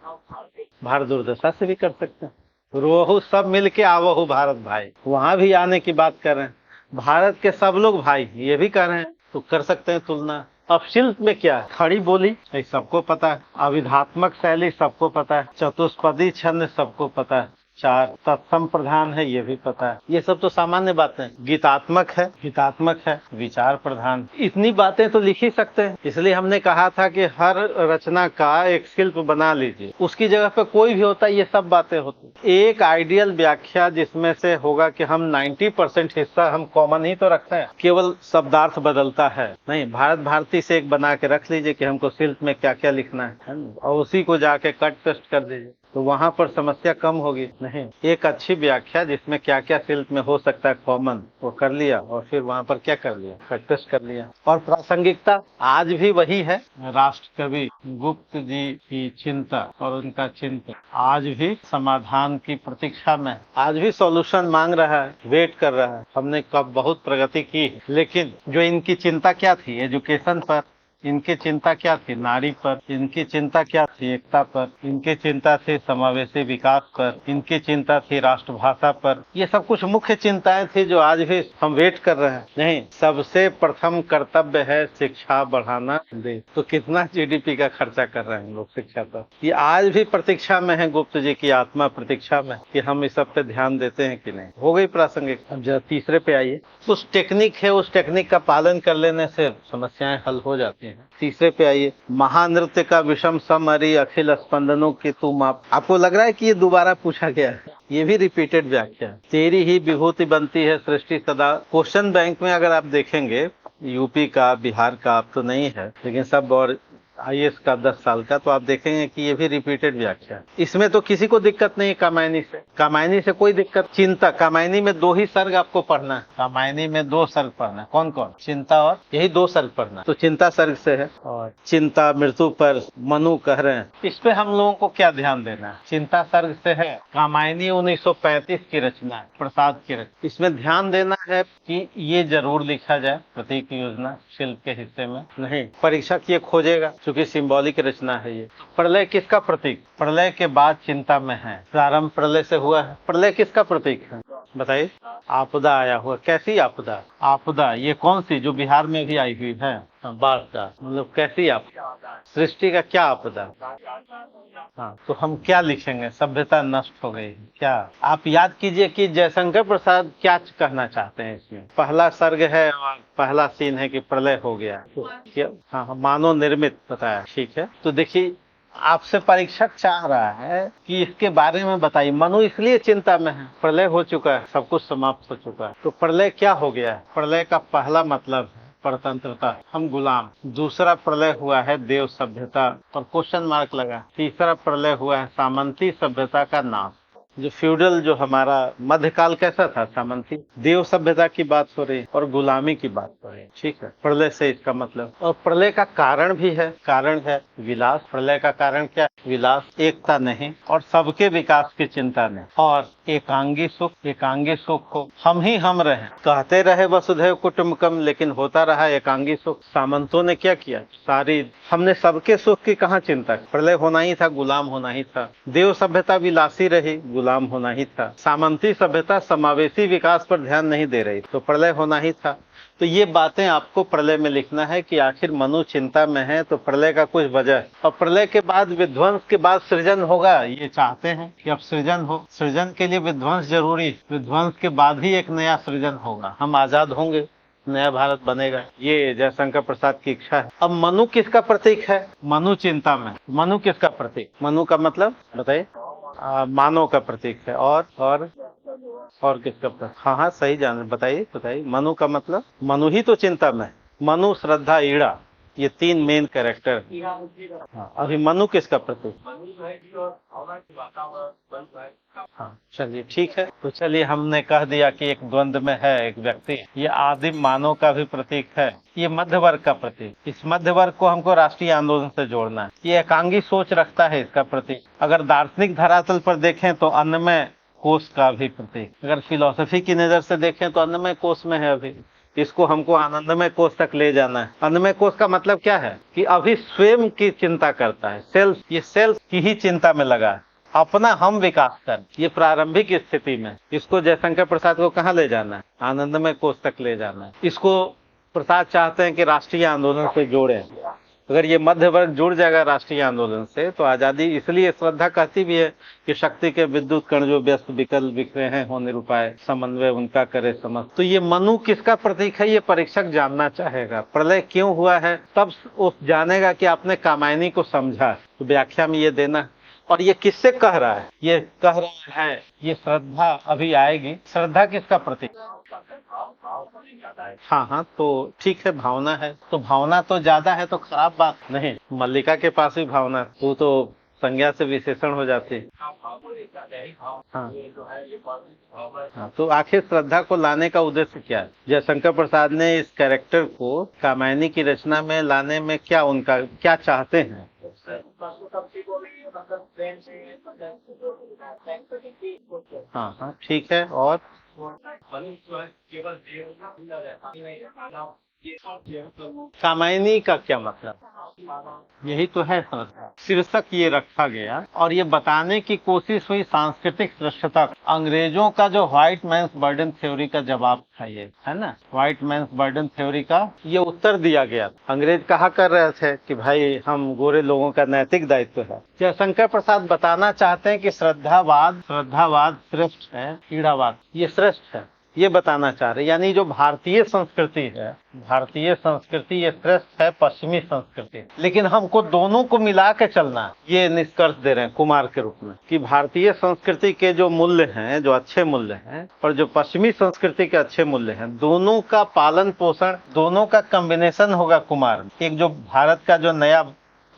भारत दुर्दशा से भी कर सकते हैं, रोहू सब मिल के आवहू भारत भाई, वहाँ भी आने की बात कर रहे हैं, भारत के सब लोग भाई ये भी कर रहे हैं, तो कर सकते हैं तुलना। अब शिल्प में क्या है, खड़ी बोली सबको पता है, अविधात्मक शैली सबको पता है, चतुष्पदी छंद सबको पता है, 4 तत्सम प्रधान है ये भी पता है, ये सब तो सामान्य बातें। गीतात्मक है, विचार प्रधान, इतनी बातें तो लिख ही सकते हैं। इसलिए हमने कहा था कि हर रचना का एक शिल्प बना लीजिए, उसकी जगह पे कोई भी होता है, ये सब बातें होती। एक आइडियल व्याख्या जिसमें से होगा कि हम 90% हिस्सा हम कॉमन ही तो रखते हैं, केवल शब्दार्थ बदलता है नहीं। भारत भारती से एक बना के रख लीजिए कि हमको शिल्प में क्या क्या लिखना है और उसी को जाके कट पेस्ट कर दीजिए, तो वहाँ पर समस्या कम होगी। नहीं, एक अच्छी व्याख्या जिसमें क्या क्या शिल्प में हो सकता है कॉमन, वो कर लिया और फिर वहाँ पर क्या कर लिया, कट पेस्ट कर लिया। और प्रासंगिकता आज भी वही है, राष्ट्र कवि गुप्त जी की चिंता और उनका चिंतन आज भी समाधान की प्रतीक्षा में, आज भी सॉल्यूशन मांग रहा है, वेट कर रहा है। हमने कब बहुत प्रगति की, लेकिन जो इनकी चिंता क्या थी, एजुकेशन पर इनकी चिंता क्या थी, नारी पर इनकी चिंता क्या थी, एकता पर इनकी चिंता थी, समावेशी विकास पर इनकी चिंता थी, राष्ट्रभाषा पर, ये सब कुछ मुख्य चिंताएं थी जो आज भी हम वेट कर रहे हैं। नहीं, सबसे प्रथम कर्तव्य है शिक्षा बढ़ाना देश, तो कितना जीडीपी का खर्चा कर रहे हैं लोग शिक्षा पर, ये आज भी प्रतीक्षा में है, गुप्त जी की आत्मा प्रतीक्षा में कि हम इस सब पे ध्यान देते हैं कि नहीं। हो गई प्रासंगिक। अब जरा तीसरे पे आइए, उस टेक्निक है, उस टेक्निक का पालन कर लेने से समस्याएं हल हो जाती हैं। तीसरे पे आइए, महानृत्य का विषम समरी अखिल स्पंदनों की तू माप। आपको लग रहा है कि ये दोबारा पूछा गया है, ये भी रिपीटेड व्याख्या है। तेरी ही विभूति बनती है सृष्टि सदा। क्वेश्चन बैंक में अगर आप देखेंगे, यूपी का बिहार का आप तो नहीं है, लेकिन सब और आईएएस का 10 साल का, तो आप देखेंगे कि ये भी रिपीटेड व्याख्या है। इसमें तो किसी को दिक्कत नहीं है कामायनी से कोई दिक्कत। चिंता, कामायनी में 2 ही सर्ग आपको पढ़ना है, कामायनी में 2 सर्ग पढ़ना है। कौन कौन? चिंता और यही 2 सर्ग पढ़ना है। तो चिंता सर्ग से है। और चिंता मृत्यु पर मनु कह रहे हैं, इस पे हम लोगों को क्या ध्यान देना है? चिंता सर्ग से है। कामायनी 1935 की रचना है, प्रसाद की रचना। इसमें ध्यान देना है कि ये जरूर लिखा जाए, प्रतीक योजना शिल्प के हिस्से में नहीं, परीक्षक ये खोजेगा क्योंकि सिंबॉलिक रचना है ये। प्रलय किसका प्रतीक? प्रलय के बाद चिंता में है, प्रारंभ प्रलय से हुआ है। प्रलय किसका प्रतीक है बताइए? आपदा आया हुआ। कैसी आपदा? आपदा ये कौन सी? जो बिहार में भी आई हुई है, बाढ़ का मतलब कैसी आपदा? सृष्टि का क्या आपदा? हाँ, तो हम क्या लिखेंगे? सभ्यता नष्ट हो गई। क्या आप याद कीजिए कि जयशंकर प्रसाद क्या कहना चाहते हैं इसमें? पहला सर्ग है और पहला सीन है कि प्रलय हो गया। तो हाँ, मानव निर्मित बताया, ठीक है। तो देखिए, आपसे परीक्षक चाह रहा है कि इसके बारे में बताइए। मनु इसलिए चिंता में है, प्रलय हो चुका है, सब कुछ समाप्त हो चुका है। तो प्रलय क्या हो गया है? प्रलय का पहला मतलब है परतंत्रता, हम गुलाम। दूसरा प्रलय हुआ है देव सभ्यता, पर क्वेश्चन मार्क लगा। तीसरा प्रलय हुआ है सामंती सभ्यता का नाश। जो फ्यूडल, जो हमारा मध्यकाल कैसा था? सामंती। देव सभ्यता की बात हो रही और गुलामी की बात हो रही, ठीक है। प्रलय से इसका मतलब, और प्रलय का कारण भी है, कारण है विलास। प्रलय का कारण क्या? विलास, एकता नहीं और सबके विकास की चिंता नहीं, और एकांगी सुख। एकांगी सुख को हम ही हम रहे, कहते रहे वसुधैव कुटुंबकम, लेकिन होता रहा एकांगी सुख। सामंतों ने क्या किया? सारी हमने सबके सुख की कहाँ चिंता? प्रलय होना ही था, गुलाम होना ही था। देव सभ्यता विलासी रही, गुलाम होना ही था। सामंती सभ्यता समावेशी विकास पर ध्यान नहीं दे रही, तो प्रलय होना ही था। तो ये बातें आपको प्रलय में लिखना है कि आखिर मनु चिंता में है, तो प्रलय का कुछ वजह। और प्रलय के बाद विध्वंस के बाद सृजन होगा, ये चाहते हैं कि अब सृजन हो। सृजन के लिए विध्वंस जरूरी, विध्वंस के बाद ही एक नया सृजन होगा, हम आजाद होंगे, नया भारत बनेगा। ये जयशंकर प्रसाद की इच्छा है। अब मनु किसका प्रतीक है? मनु चिंता में। मनु किसका प्रतीक? मनु का मतलब बताइए? मानव का प्रतीक है। और किसका प्रतीक? हाँ हाँ, सही जान, बताइए। मनु का मतलब? मनु ही तो चिंता में। मनु, श्रद्धा, ईड़ा, ये 3 मेन कैरेक्टर। हाँ, अभी मनु किसका प्रतीक? हाँ, चलिए ठीक है। तो चलिए, हमने कह दिया कि एक द्वंद्व में है एक व्यक्ति। ये आदिम मानव का भी प्रतीक है, ये मध्य वर्ग का प्रतीक। इस मध्य वर्ग को हमको राष्ट्रीय आंदोलन से जोड़ना है। ये एकांगी सोच रखता है, इसका प्रतीक। अगर दार्शनिक धरातल पर देखें तो अन्नमय कोष का भी प्रतीक। अगर फिलॉसफी की नजर से देखें तो अन्नमय कोष में है अभी, इसको हमको आनंदमय कोष तक ले जाना है। अन्नमय कोष का मतलब क्या है? कि अभी स्वयं की चिंता करता है, सेल्फ। ये सेल्फ की ही चिंता में लगा है, अपना हम विकास कर। ये प्रारंभिक स्थिति में इसको जयशंकर प्रसाद को कहाँ ले जाना है? आनंदमय कोष तक ले जाना है। इसको प्रसाद चाहते हैं कि राष्ट्रीय आंदोलन से जोड़े। अगर ये मध्य वर्ग जुड़ जाएगा राष्ट्रीय आंदोलन से तो आजादी। इसलिए श्रद्धा कहती भी है कि शक्ति के विद्युत कण जो व्यस्त विकल बिखरे हैं हो निरुपाय, समन्वय उनका करे समझ। तो ये मनु किसका प्रतीक है? ये परीक्षक जानना चाहेगा। प्रलय क्यों हुआ है, तब वो जानेगा कि आपने कामायनी को समझा। तो व्याख्या में ये देना। और ये किससे कह रहा है? ये कह रहा है, ये श्रद्धा अभी आएगी। श्रद्धा किसका प्रतीक? हाँ हाँ, तो ठीक है, भावना है। तो भावना तो ज्यादा है तो खराब बात नहीं। मल्लिका के पास भी भावना, वो तो संज्ञा से विशेषण हो जाती है। हाँ हाँ, तो आखिर श्रद्धा को लाने का उद्देश्य क्या है? जयशंकर प्रसाद ने इस कैरेक्टर को कामायनी की रचना में लाने में क्या, उनका क्या चाहते हैं? हाँ हाँ, ठीक है। और कामायनी का क्या मतलब? यही तो है श्रद्धा। शीर्षक ये रखा गया और ये बताने की कोशिश हुई सांस्कृतिक श्रेष्ठता। अंग्रेजों का जो व्हाइट मैंस बर्डन थ्योरी का जवाब था, ये है ना, व्हाइट मैंस बर्डन थ्योरी का ये उत्तर दिया गया। अंग्रेज कहा कर रहे थे कि भाई हम गोरे लोगों का नैतिक दायित्व है। जयशंकर प्रसाद बताना चाहते हैं कि श्रद्धावाद श्रेष्ठ है, ईड़ावाद ये श्रेष्ठ है, ये बताना चाह रहे। यानी जो भारतीय संस्कृति है, भारतीय संस्कृति ये श्रेष्ठ है पश्चिमी संस्कृति, लेकिन हमको दोनों को मिला के चलना है। ये निष्कर्ष दे रहे हैं कुमार के रूप में कि भारतीय संस्कृति के जो मूल्य हैं, जो अच्छे मूल्य हैं, और जो पश्चिमी संस्कृति के अच्छे मूल्य हैं, दोनों का पालन पोषण, दोनों का कॉम्बिनेशन होगा कुमार। एक जो भारत का जो नया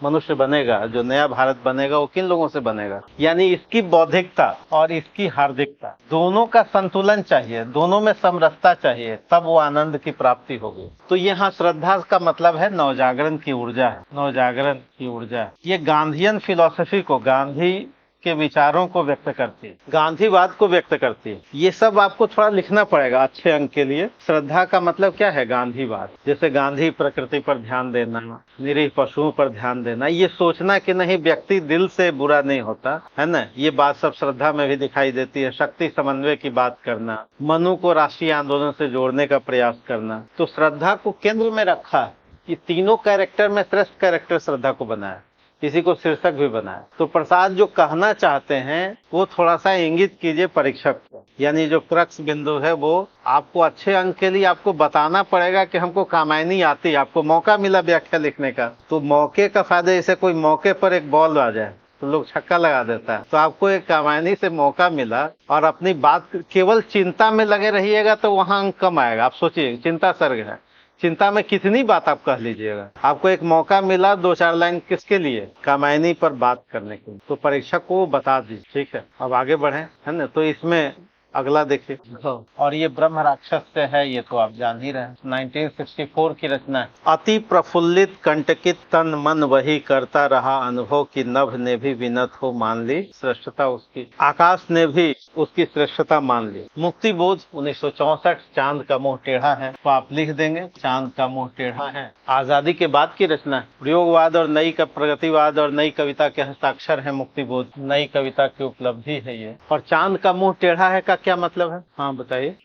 मनुष्य बनेगा, जो नया भारत बनेगा वो किन लोगों से बनेगा? यानी इसकी बौद्धिकता और इसकी हार्दिकता दोनों का संतुलन चाहिए, दोनों में समरसता चाहिए, तब वो आनंद की प्राप्ति होगी। तो यहाँ श्रद्धा का मतलब है नवजागरण की ऊर्जा है, नवजागरण की ऊर्जा। ये गांधीयन फिलॉसफी को, गांधी के विचारों को व्यक्त करती है, गांधीवाद को व्यक्त करती है। ये सब आपको थोड़ा लिखना पड़ेगा अच्छे अंक के लिए। श्रद्धा का मतलब क्या है? गांधीवाद। जैसे गांधी प्रकृति पर ध्यान देना, निरीह पशुओं पर ध्यान देना, ये सोचना कि नहीं व्यक्ति दिल से बुरा नहीं होता है ना, ये बात सब श्रद्धा में भी दिखाई देती है। शक्ति समन्वय की बात करना, मनु को राष्ट्रीय आंदोलन से जोड़ने का प्रयास करना, तो श्रद्धा को केंद्र में रखा। ये तीनों कैरेक्टर में श्रेष्ठ कैरेक्टर श्रद्धा को बनाया, किसी को शीर्षक भी बनाया। तो प्रसाद जो कहना चाहते हैं वो थोड़ा सा इंगित कीजिए परीक्षक को, यानी जो क्रक्स बिंदु है वो आपको अच्छे अंक के लिए आपको बताना पड़ेगा कि हमको कामायनी आती है। आपको मौका मिला व्याख्या लिखने का, तो मौके का फायदा, जैसे कोई मौके पर एक बॉल आ जाए तो लोग छक्का लगा देता है, तो आपको एक कामायनी से मौका मिला और अपनी बात, केवल चिंता में लगे रहिएगा तो वहां अंक कम आएगा। आप सोचिए, चिंता सर्ग है, चिंता में कितनी बात आप कह लीजिएगा। आपको एक मौका मिला 2-4 लाइन किसके लिए? कामायनी पर बात करने के लिए, तो परीक्षक को बता दीजिए। ठीक है, अब आगे बढ़े, है ना। तो इसमें अगला देखिए, और ये ब्रह्म राक्षस से है, ये तो आप जान ही रहे हैं, 1964 की रचना है। अति प्रफुल्लित कंटकित तन मन वही करता रहा अनुभव की नभ ने भी विनत हो मान ली श्रेष्ठता उसकी, आकाश ने भी उसकी श्रेष्ठता मान ली। मुक्ति बोध 1964, चांद का मुंह टेढ़ा है, तो आप लिख देंगे चांद का मुंह टेढ़ा है। आजादी के बाद की रचना है। प्रयोगवाद और नई प्रगतिवाद और नई कविता के हस्ताक्षर है मुक्ति बोध, नई कविता की उपलब्धि है ये। और चांद का मुंह टेढ़ा है का क्या मतलब है? हाँ बताइए।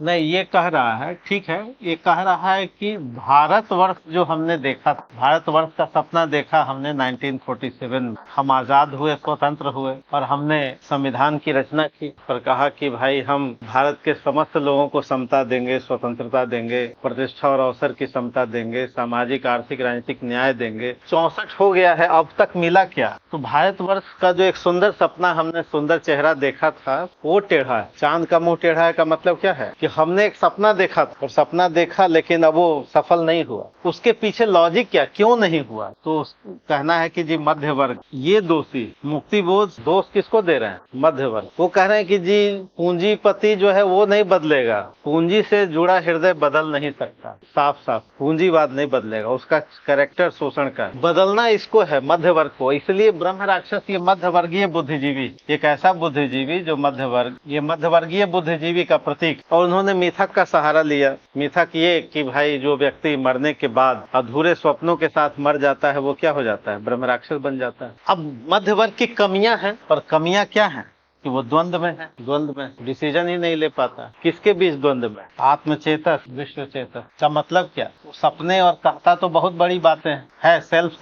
नहीं, ये कह रहा है, ठीक है, ये कह रहा है कि भारतवर्ष जो हमने देखा, भारतवर्ष का सपना देखा हमने 1947 में, हम आजाद हुए, स्वतंत्र हुए और हमने संविधान की रचना की, पर कहा कि भाई हम भारत के समस्त लोगों को समता देंगे, स्वतंत्रता देंगे, प्रतिष्ठा और अवसर की समता देंगे, सामाजिक आर्थिक राजनीतिक न्याय देंगे। 64 हो गया है, अब तक मिला क्या? तो भारतवर्ष का जो एक सुंदर सपना, हमने सुंदर चेहरा देखा था, वो टेढ़ा है। चांद का मुंह टेढ़ा है का मतलब क्या है? कि हमने एक सपना देखा था और सपना देखा लेकिन अब वो सफल नहीं हुआ। उसके पीछे लॉजिक क्या, क्यों नहीं हुआ? तो कहना है कि जी मध्य वर्ग ये दोषी। मुक्ति बोध दोष किसको दे रहे हैं? मध्य वर्ग। वो कह रहे हैं कि जी पूंजीपति जो है वो नहीं बदलेगा, पूंजी से जुड़ा हृदय बदल नहीं सकता। साफ साफ पूंजीवाद नहीं बदलेगा, उसका कैरेक्टर शोषण का बदलना इसको है, मध्य वर्ग को। इसलिए ब्रह्म राक्षस ये मध्य वर्गीय बुद्धिजीवी, एक ऐसा बुद्धिजीवी जो मध्य वर्ग, ये मध्य वर्गीय बुद्धिजीवी का प्रतीक। और उन्होंने मिथक का सहारा लिया। मिथक ये कि भाई जो व्यक्ति मरने के बाद अधूरे स्वप्नों के साथ मर जाता है वो क्या हो जाता है? ब्रह्म राक्षस बन जाता है। अब मध्य वर्ग की कमियां हैं, पर कमियां क्या हैं? कि वो द्वंद्व में है, द्वंद्व में डिसीजन ही नहीं ले पाता। किसके बीच द्वंद्व में? आत्मचेतक विश्व चेतक का मतलब क्या? सपने और कहता तो बहुत बड़ी बातें है, सेल्फ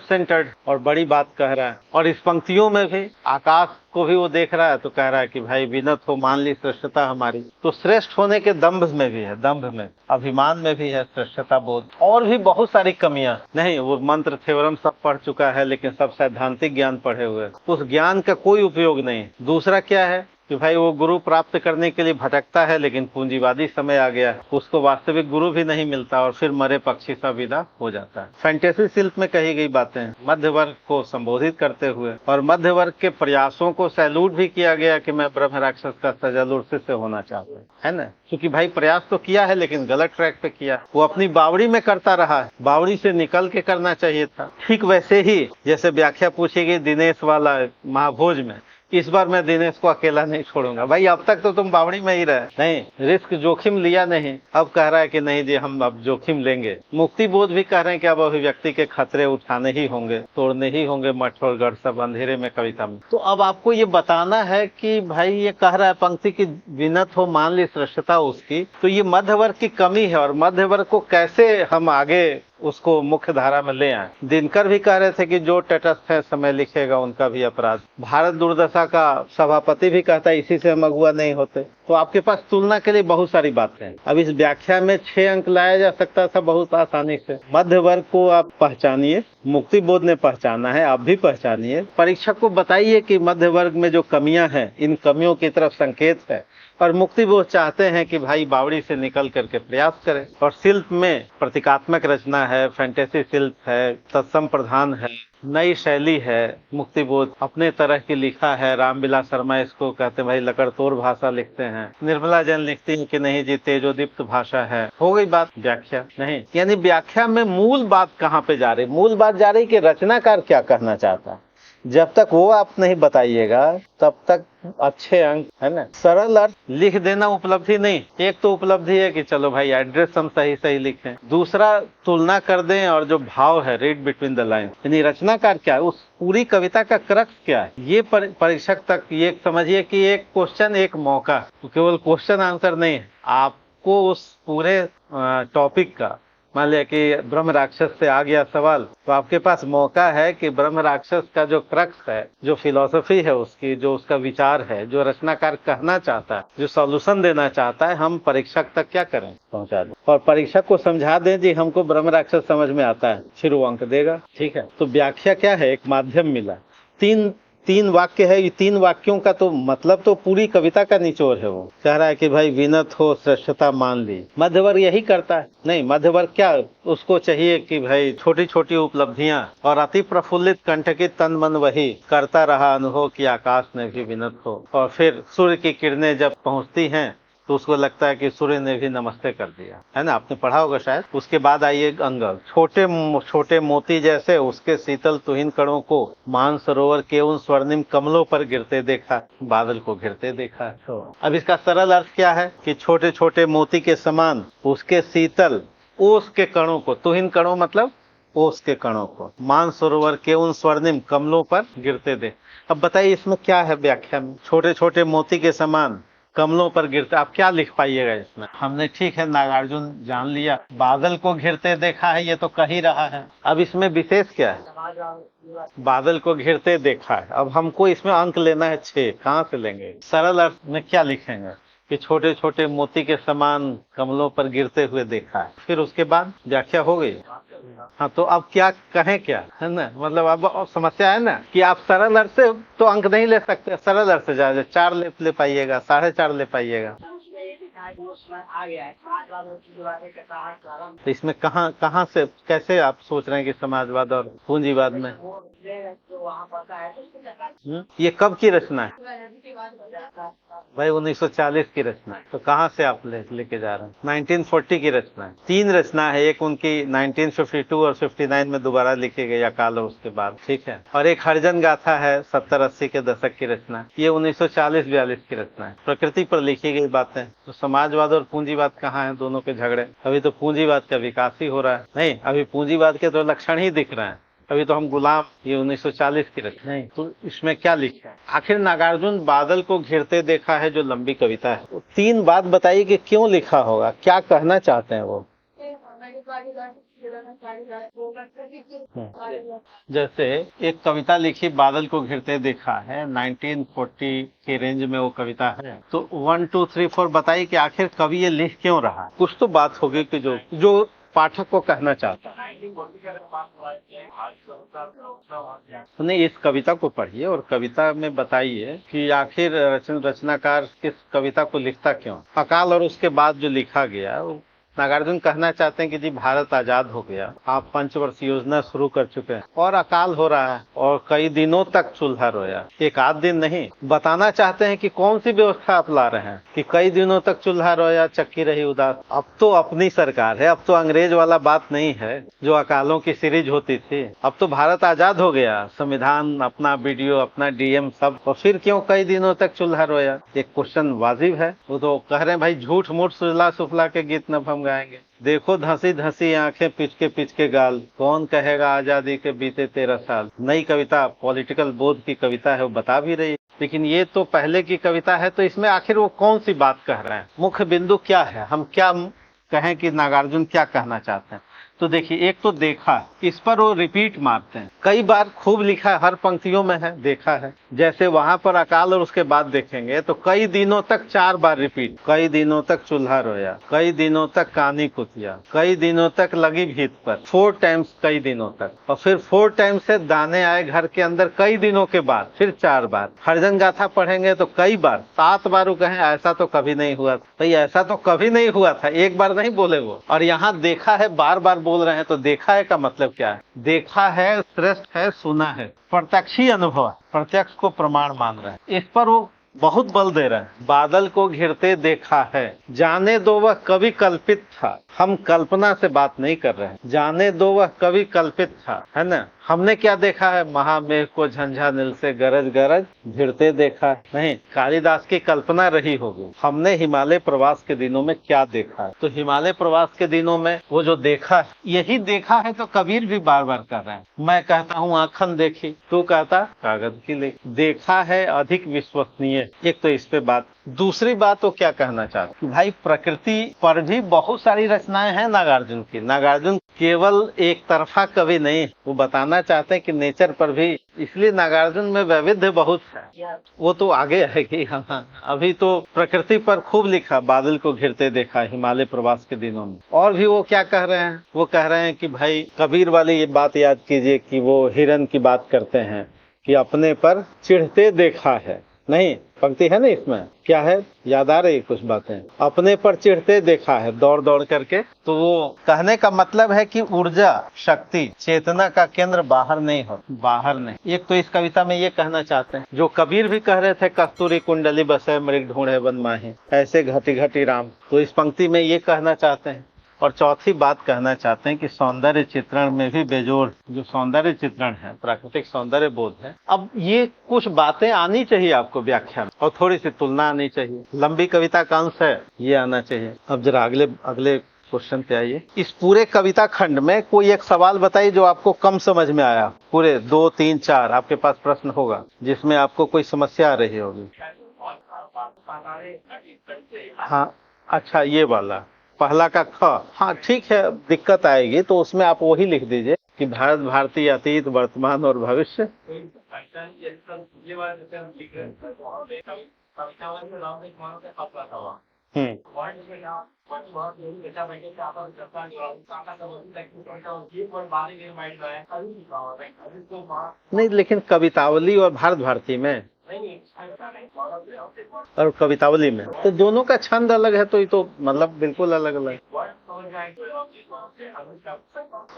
सेंटर्ड और बड़ी बात कह रहा है। और इस पंक्तियों में भी आकाश को भी वो देख रहा है तो कह रहा है कि भाई विनत हो मान ली श्रेष्ठता हमारी। तो श्रेष्ठ होने के दंभ में भी है, दंभ में, अभिमान में भी है श्रेष्ठता बोध। और भी बहुत सारी कमियां नहीं, वो मंत्र थ्योरम सब पढ़ चुका है लेकिन सब सैद्धांतिक ज्ञान पढ़े हुए, उस ज्ञान का कोई उपयोग नहीं। दूसरा क्या है कि भाई वो गुरु प्राप्त करने के लिए भटकता है, लेकिन पूंजीवादी समय आ गया, उसको वास्तविक गुरु भी नहीं मिलता और फिर मरे पक्षी सा विदा हो जाता है। फैंटेसी शिल्प में कही गई बातें मध्य वर्ग को संबोधित करते हुए, और मध्य वर्ग के प्रयासों को सैल्यूट भी किया गया कि मैं ब्रह्म राक्षस का सजालुर शिष्य होना चाहता हूँ, है ना। क्योंकि भाई प्रयास तो किया है लेकिन गलत ट्रैक पे किया, वो अपनी बावड़ी में करता रहा है, बावड़ी से निकल के करना चाहिए था। ठीक वैसे ही जैसे व्याख्या पूछी गई दिनेश वाला महाभोज में, इस बार मैं दिनेश को अकेला नहीं छोड़ूंगा। भाई अब तक तो तुम बावड़ी में ही रहे, नहीं रिस्क जोखिम लिया नहीं, अब कह रहा है कि नहीं जी हम अब जोखिम लेंगे। मुक्ति बोध भी कह रहे हैं कि अब अभिव्यक्ति के खतरे उठाने ही होंगे, तोड़ने ही होंगे मठ और गढ़ सब अंधेरे में कविता में। तो अब आपको ये बताना है कि भाई ये कह रहा है पंक्ति की विनत हो मान ली श्रेष्ठता उसकी, तो ये मध्य वर्ग की कमी है और मध्य वर्ग को कैसे हम आगे उसको मुख्य धारा में ले आए। दिनकर भी कह रहे थे कि जो तटस्थ है समय लिखेगा उनका भी अपराध। भारत दुर्दशा का सभापति भी कहता है इसी से हम अगुआ नहीं होते। तो आपके पास तुलना के लिए बहुत सारी बातें हैं। अब इस व्याख्या में 6 अंक लाया जा सकता था बहुत आसानी से। मध्य वर्ग को आप पहचानिए, मुक्ति बोध ने पहचाना है, आप भी पहचानिए। परीक्षक को बताइए कि मध्य वर्ग में जो कमियां हैं, इन कमियों की तरफ संकेत है। और मुक्ति बोध चाहते हैं कि भाई बावड़ी से निकल करके प्रयास करें। और शिल्प में प्रतीकात्मक रचना है, फैंटेसी शिल्प है, तत्सम प्रधान है, नई शैली है। मुक्ति बोध अपने तरह की लिखा है। रामविलास शर्मा इसको कहते हैं भाई लकड़तोड़ भाषा लिखते हैं। निर्मला जैन लिखती है कि नहीं जी तेजोदीप्त भाषा है। हो गई बात व्याख्या नहीं, यानी व्याख्या में मूल बात कहाँ पे जा रही? मूल बात जा रही कि रचनाकार क्या कहना चाहता है। जब तक वो आप नहीं बताइएगा तब तक अच्छे अंक, है ना। सरल अर्थ लिख देना उपलब्धि नहीं। एक तो उपलब्धि है कि चलो भाई एड्रेस हम सही सही लिखें, दूसरा तुलना कर दें, और जो भाव है रीड बिटवीन द लाइन, यानी रचनाकार क्या है, उस पूरी कविता का क्रक्स क्या है, ये परीक्षक तक ये समझिए कि एक क्वेश्चन एक मौका, तो केवल क्वेश्चन आंसर नहीं है, आपको उस पूरे टॉपिक का, मान लिया कि ब्रह्म राक्षस से आ गया सवाल, तो आपके पास मौका है कि ब्रह्म राक्षस का जो क्रक्स है, जो फिलॉसफी है उसकी, जो उसका विचार है, जो रचनाकार कहना चाहता है, जो सॉल्यूशन देना चाहता है, हम परीक्षक तक क्या करें, पहुंचा दें। और परीक्षक को समझा दें जी हमको ब्रह्म राक्षस समझ में आता है, फिर वो अंक देगा। ठीक है, तो व्याख्या क्या है? एक माध्यम मिला। तीन वाक्य है, ये 3 वाक्यों का तो मतलब तो पूरी कविता का निचोड़ है। वो कह रहा है कि भाई विनत हो श्रेष्ठता मान ली। मध्यवर्ग यही करता है नहीं, मध्यवर्ग क्या, उसको चाहिए कि भाई छोटी छोटी उपलब्धियां और अति प्रफुल्लित कंठ की तन मन वही करता रहा अनुभव कि आकाश ने भी विनत हो। और फिर सूर्य की किरणें जब पहुंचती हैं तो उसको लगता है कि सूर्य ने भी नमस्ते कर दिया, है ना, आपने पढ़ा होगा शायद। उसके बाद आइए अंगल, छोटे छोटे मोती जैसे उसके शीतल तुहिन कणों को मान सरोवर के उन स्वर्णिम कमलों पर गिरते देखा, बादल को घिरते देखा। तो अब इसका सरल अर्थ क्या है कि छोटे छोटे मोती के समान उसके शीतल ओस के कणों को, तुहिन कणों मतलब ओस के कणों को, मान सरोवर के उन स्वर्णिम कमलों पर गिरते देख। अब बताइए इसमें क्या है व्याख्या में? छोटे छोटे मोती के समान कमलों पर गिरते, आप क्या लिख पाइएगा इसमें? हमने ठीक है नागार्जुन जान लिया, बादल को घिरते देखा है, ये तो कह ही रहा है। अब इसमें विशेष क्या है? बादल को घिरते देखा है। अब हमको इसमें अंक लेना है 6, कहाँ से लेंगे? सरल अर्थ में क्या लिखेंगे कि छोटे छोटे मोती के समान कमलों पर गिरते हुए देखा है। फिर उसके बाद व्याख्या हो गई। हाँ, तो अब क्या कहें, क्या है ना, मतलब अब समस्या है ना कि आप सरल अर्थ से तो अंक नहीं ले सकते, सरल अर्थ से जाए 4 ले पाइएगा, 4.5 ले पाइएगा। तो इसमें कहाँ से कैसे आप सोच रहे हैं कि समाजवाद और पूंजीवाद में ये कब की रचना है भाई? 1940 की रचना है। तो कहाँ से आप लेके जा रहे हैं? 1940 की रचना है। 3 रचना है, एक उनकी 1952 और 59 में दोबारा लिखी गई अकाल और उसके बाद, ठीक है। और एक हरिजन गाथा है 70-80 के दशक की रचना, ये 1940-42 की रचना है। प्रकृति पर लिखी गई बातें। तो समाजवाद और पूंजीवाद कहाँ है? दोनों के झगड़े। अभी तो पूंजीवाद का विकास ही हो रहा है। नहीं, अभी पूंजीवाद के तो लक्षण ही दिख रहे हैं। अभी तो हम गुलाम, ये 1940 की रचना। नहीं, तो इसमें क्या लिखा है? आखिर नागार्जुन बादल को घिरते देखा है जो लंबी कविता है, तो 3 बात बताइए कि क्यों लिखा होगा, क्या कहना चाहते हैं वो। जैसे एक कविता लिखी बादल को घिरते देखा है, 1940 के रेंज में वो कविता है, तो 1 2 3 4 बताइए कि आखिर कवि ये लिख क्यों रहा है। कुछ तो बात होगी कि जो पाठक को कहना चाहता है। नहीं, इस कविता को पढ़िए और कविता में बताइए कि आखिर रचनाकार इस कविता को लिखता क्यों। अकाल और उसके बाद जो लिखा गया, नागार्जुन कहना चाहते हैं कि जी भारत आजाद हो गया, आप 5 वर्ष योजना शुरू कर चुके हैं और अकाल हो रहा है और कई दिनों तक चूल्हा रोया, एक आध दिन नहीं। बताना चाहते हैं कि कौन सी व्यवस्था आप ला रहे हैं कि कई दिनों तक चूल्हा रोया, चक्की रही उदास। अब तो अपनी सरकार है, अब तो अंग्रेज वाला बात नहीं है जो अकालों की सीरीज होती थी। अब तो भारत आजाद हो गया, संविधान अपना, वीडियो अपना, डीएम सब, और फिर क्यों कई दिनों तक चूल्हा रोया? एक क्वेश्चन वाजिब है। वो तो कह रहे हैं भाई झूठ मूठ सुजला सुफला के गीत न हम गाएंगे। देखो धंसी धंसी आंखें पिच के गाल, कौन कहेगा आजादी के बीते 13 साल। नई कविता पॉलिटिकल बोध की कविता है, वो बता भी रही है, लेकिन ये तो पहले की कविता है। तो इसमें आखिर वो कौन सी बात कह रहे हैं, मुख्य बिंदु क्या है, हम क्या कहें कि नागार्जुन क्या कहना चाहते हैं। तो देखिए, एक तो देखा, इस पर वो रिपीट मारते हैं, कई बार खूब लिखा है, हर पंक्तियों में है, देखा है। जैसे वहां पर अकाल और उसके बाद देखेंगे तो कई दिनों तक 4 बार रिपीट, कई दिनों तक चूल्हा रोया, कई दिनों तक कानी कुतिया, कई दिनों तक लगी भीत पर, 4 टाइम्स कई दिनों तक, और फिर 4 टाइम्स से दाने आए घर के अंदर कई दिनों के बाद, फिर 4 बार। हरिजन गाथा पढ़ेंगे तो कई बार, 7 बार वो कहें ऐसा तो कभी नहीं हुआ। भाई ऐसा तो कभी नहीं हुआ था, एक बार नहीं बोले वो। और यहाँ देखा है बार बार बोल रहे हैं, तो देखा है का मतलब क्या है? देखा है श्रेष्ठ है, सुना है, प्रत्यक्षी अनुभव है, प्रत्यक्ष को प्रमाण मान रहे हैं। इस पर वो बहुत बल दे रहे हैं। बादल को घिरते देखा है, जाने दो वह कभी कल्पित था। हम कल्पना से बात नहीं कर रहे हैं, जाने दो वह कभी कल्पित था, है ना। हमने क्या देखा है? महामेघ को झंझा नील से गरज गरज भिड़ते देखा है। नहीं, कालिदास की कल्पना रही होगी। हमने हिमालय प्रवास के दिनों में क्या देखा है? तो हिमालय प्रवास के दिनों में वो जो देखा है, यही देखा है तो कबीर भी बार बार कर रहे हैं। मैं कहता हूँ आँखन देखी, तू कहता कागज की लिखी। देखा है अधिक विश्वसनीय। एक तो इस पे बात। दूसरी बात वो क्या कहना चाहते, भाई प्रकृति पर भी बहुत सारी रचनाएं हैं नागार्जुन की। नागार्जुन केवल एक तरफा कवि नहीं, वो बताना चाहते हैं कि नेचर पर भी, इसलिए नागार्जुन में वैविध्य बहुत है। वो तो आगे आएगी। हाँ, अभी तो प्रकृति पर खूब लिखा, बादल को घिरते देखा हिमालय प्रवास के दिनों में। और भी वो क्या कह रहे हैं? वो कह रहे हैं कि भाई कबीर वाली ये बात याद कीजिए कि वो हिरन की बात करते हैं कि अपने पर चिढ़ते देखा है। नहीं, पंक्ति है ना इसमें, क्या है, याद आ रही कुछ बातें? अपने पर चिढ़ते देखा है दौड़ दौड़ करके। तो वो कहने का मतलब है कि ऊर्जा, शक्ति, चेतना का केंद्र बाहर नहीं हो, बाहर नहीं। एक तो इस कविता में ये कहना चाहते हैं, जो कबीर भी कह रहे थे, कस्तूरी कुंडली बसे मृग ढूंढे वन माही, ऐसे घटी घटी राम। तो इस पंक्ति में ये कहना चाहते हैं। और चौथी बात कहना चाहते हैं कि सौंदर्य चित्रण में भी बेजोड़ जो सौंदर्य चित्रण है, प्राकृतिक सौंदर्य बोध है। अब ये कुछ बातें आनी चाहिए आपको व्याख्या में, और थोड़ी सी तुलना आनी चाहिए। लंबी कविता का अंश है, ये आना चाहिए। अब जरा अगले क्वेश्चन पे आइए। इस पूरे कविता खंड में कोई एक सवाल बताइए जो आपको कम समझ में आया। पूरे 2, 3, 4 आपके पास प्रश्न होगा जिसमें आपको कोई समस्या आ रही होगी। हाँ, अच्छा, ये वाला पहला का ख। हाँ ठीक है, दिक्कत आएगी तो उसमें आप वही लिख दीजिए कि भारत भारतीय अतीत, वर्तमान और भविष्य। नहीं, लेकिन कवितावली और भारत भारती में और कवितावली में तो दोनों का छंद अलग है, तो ये तो मतलब बिल्कुल अलग अलग।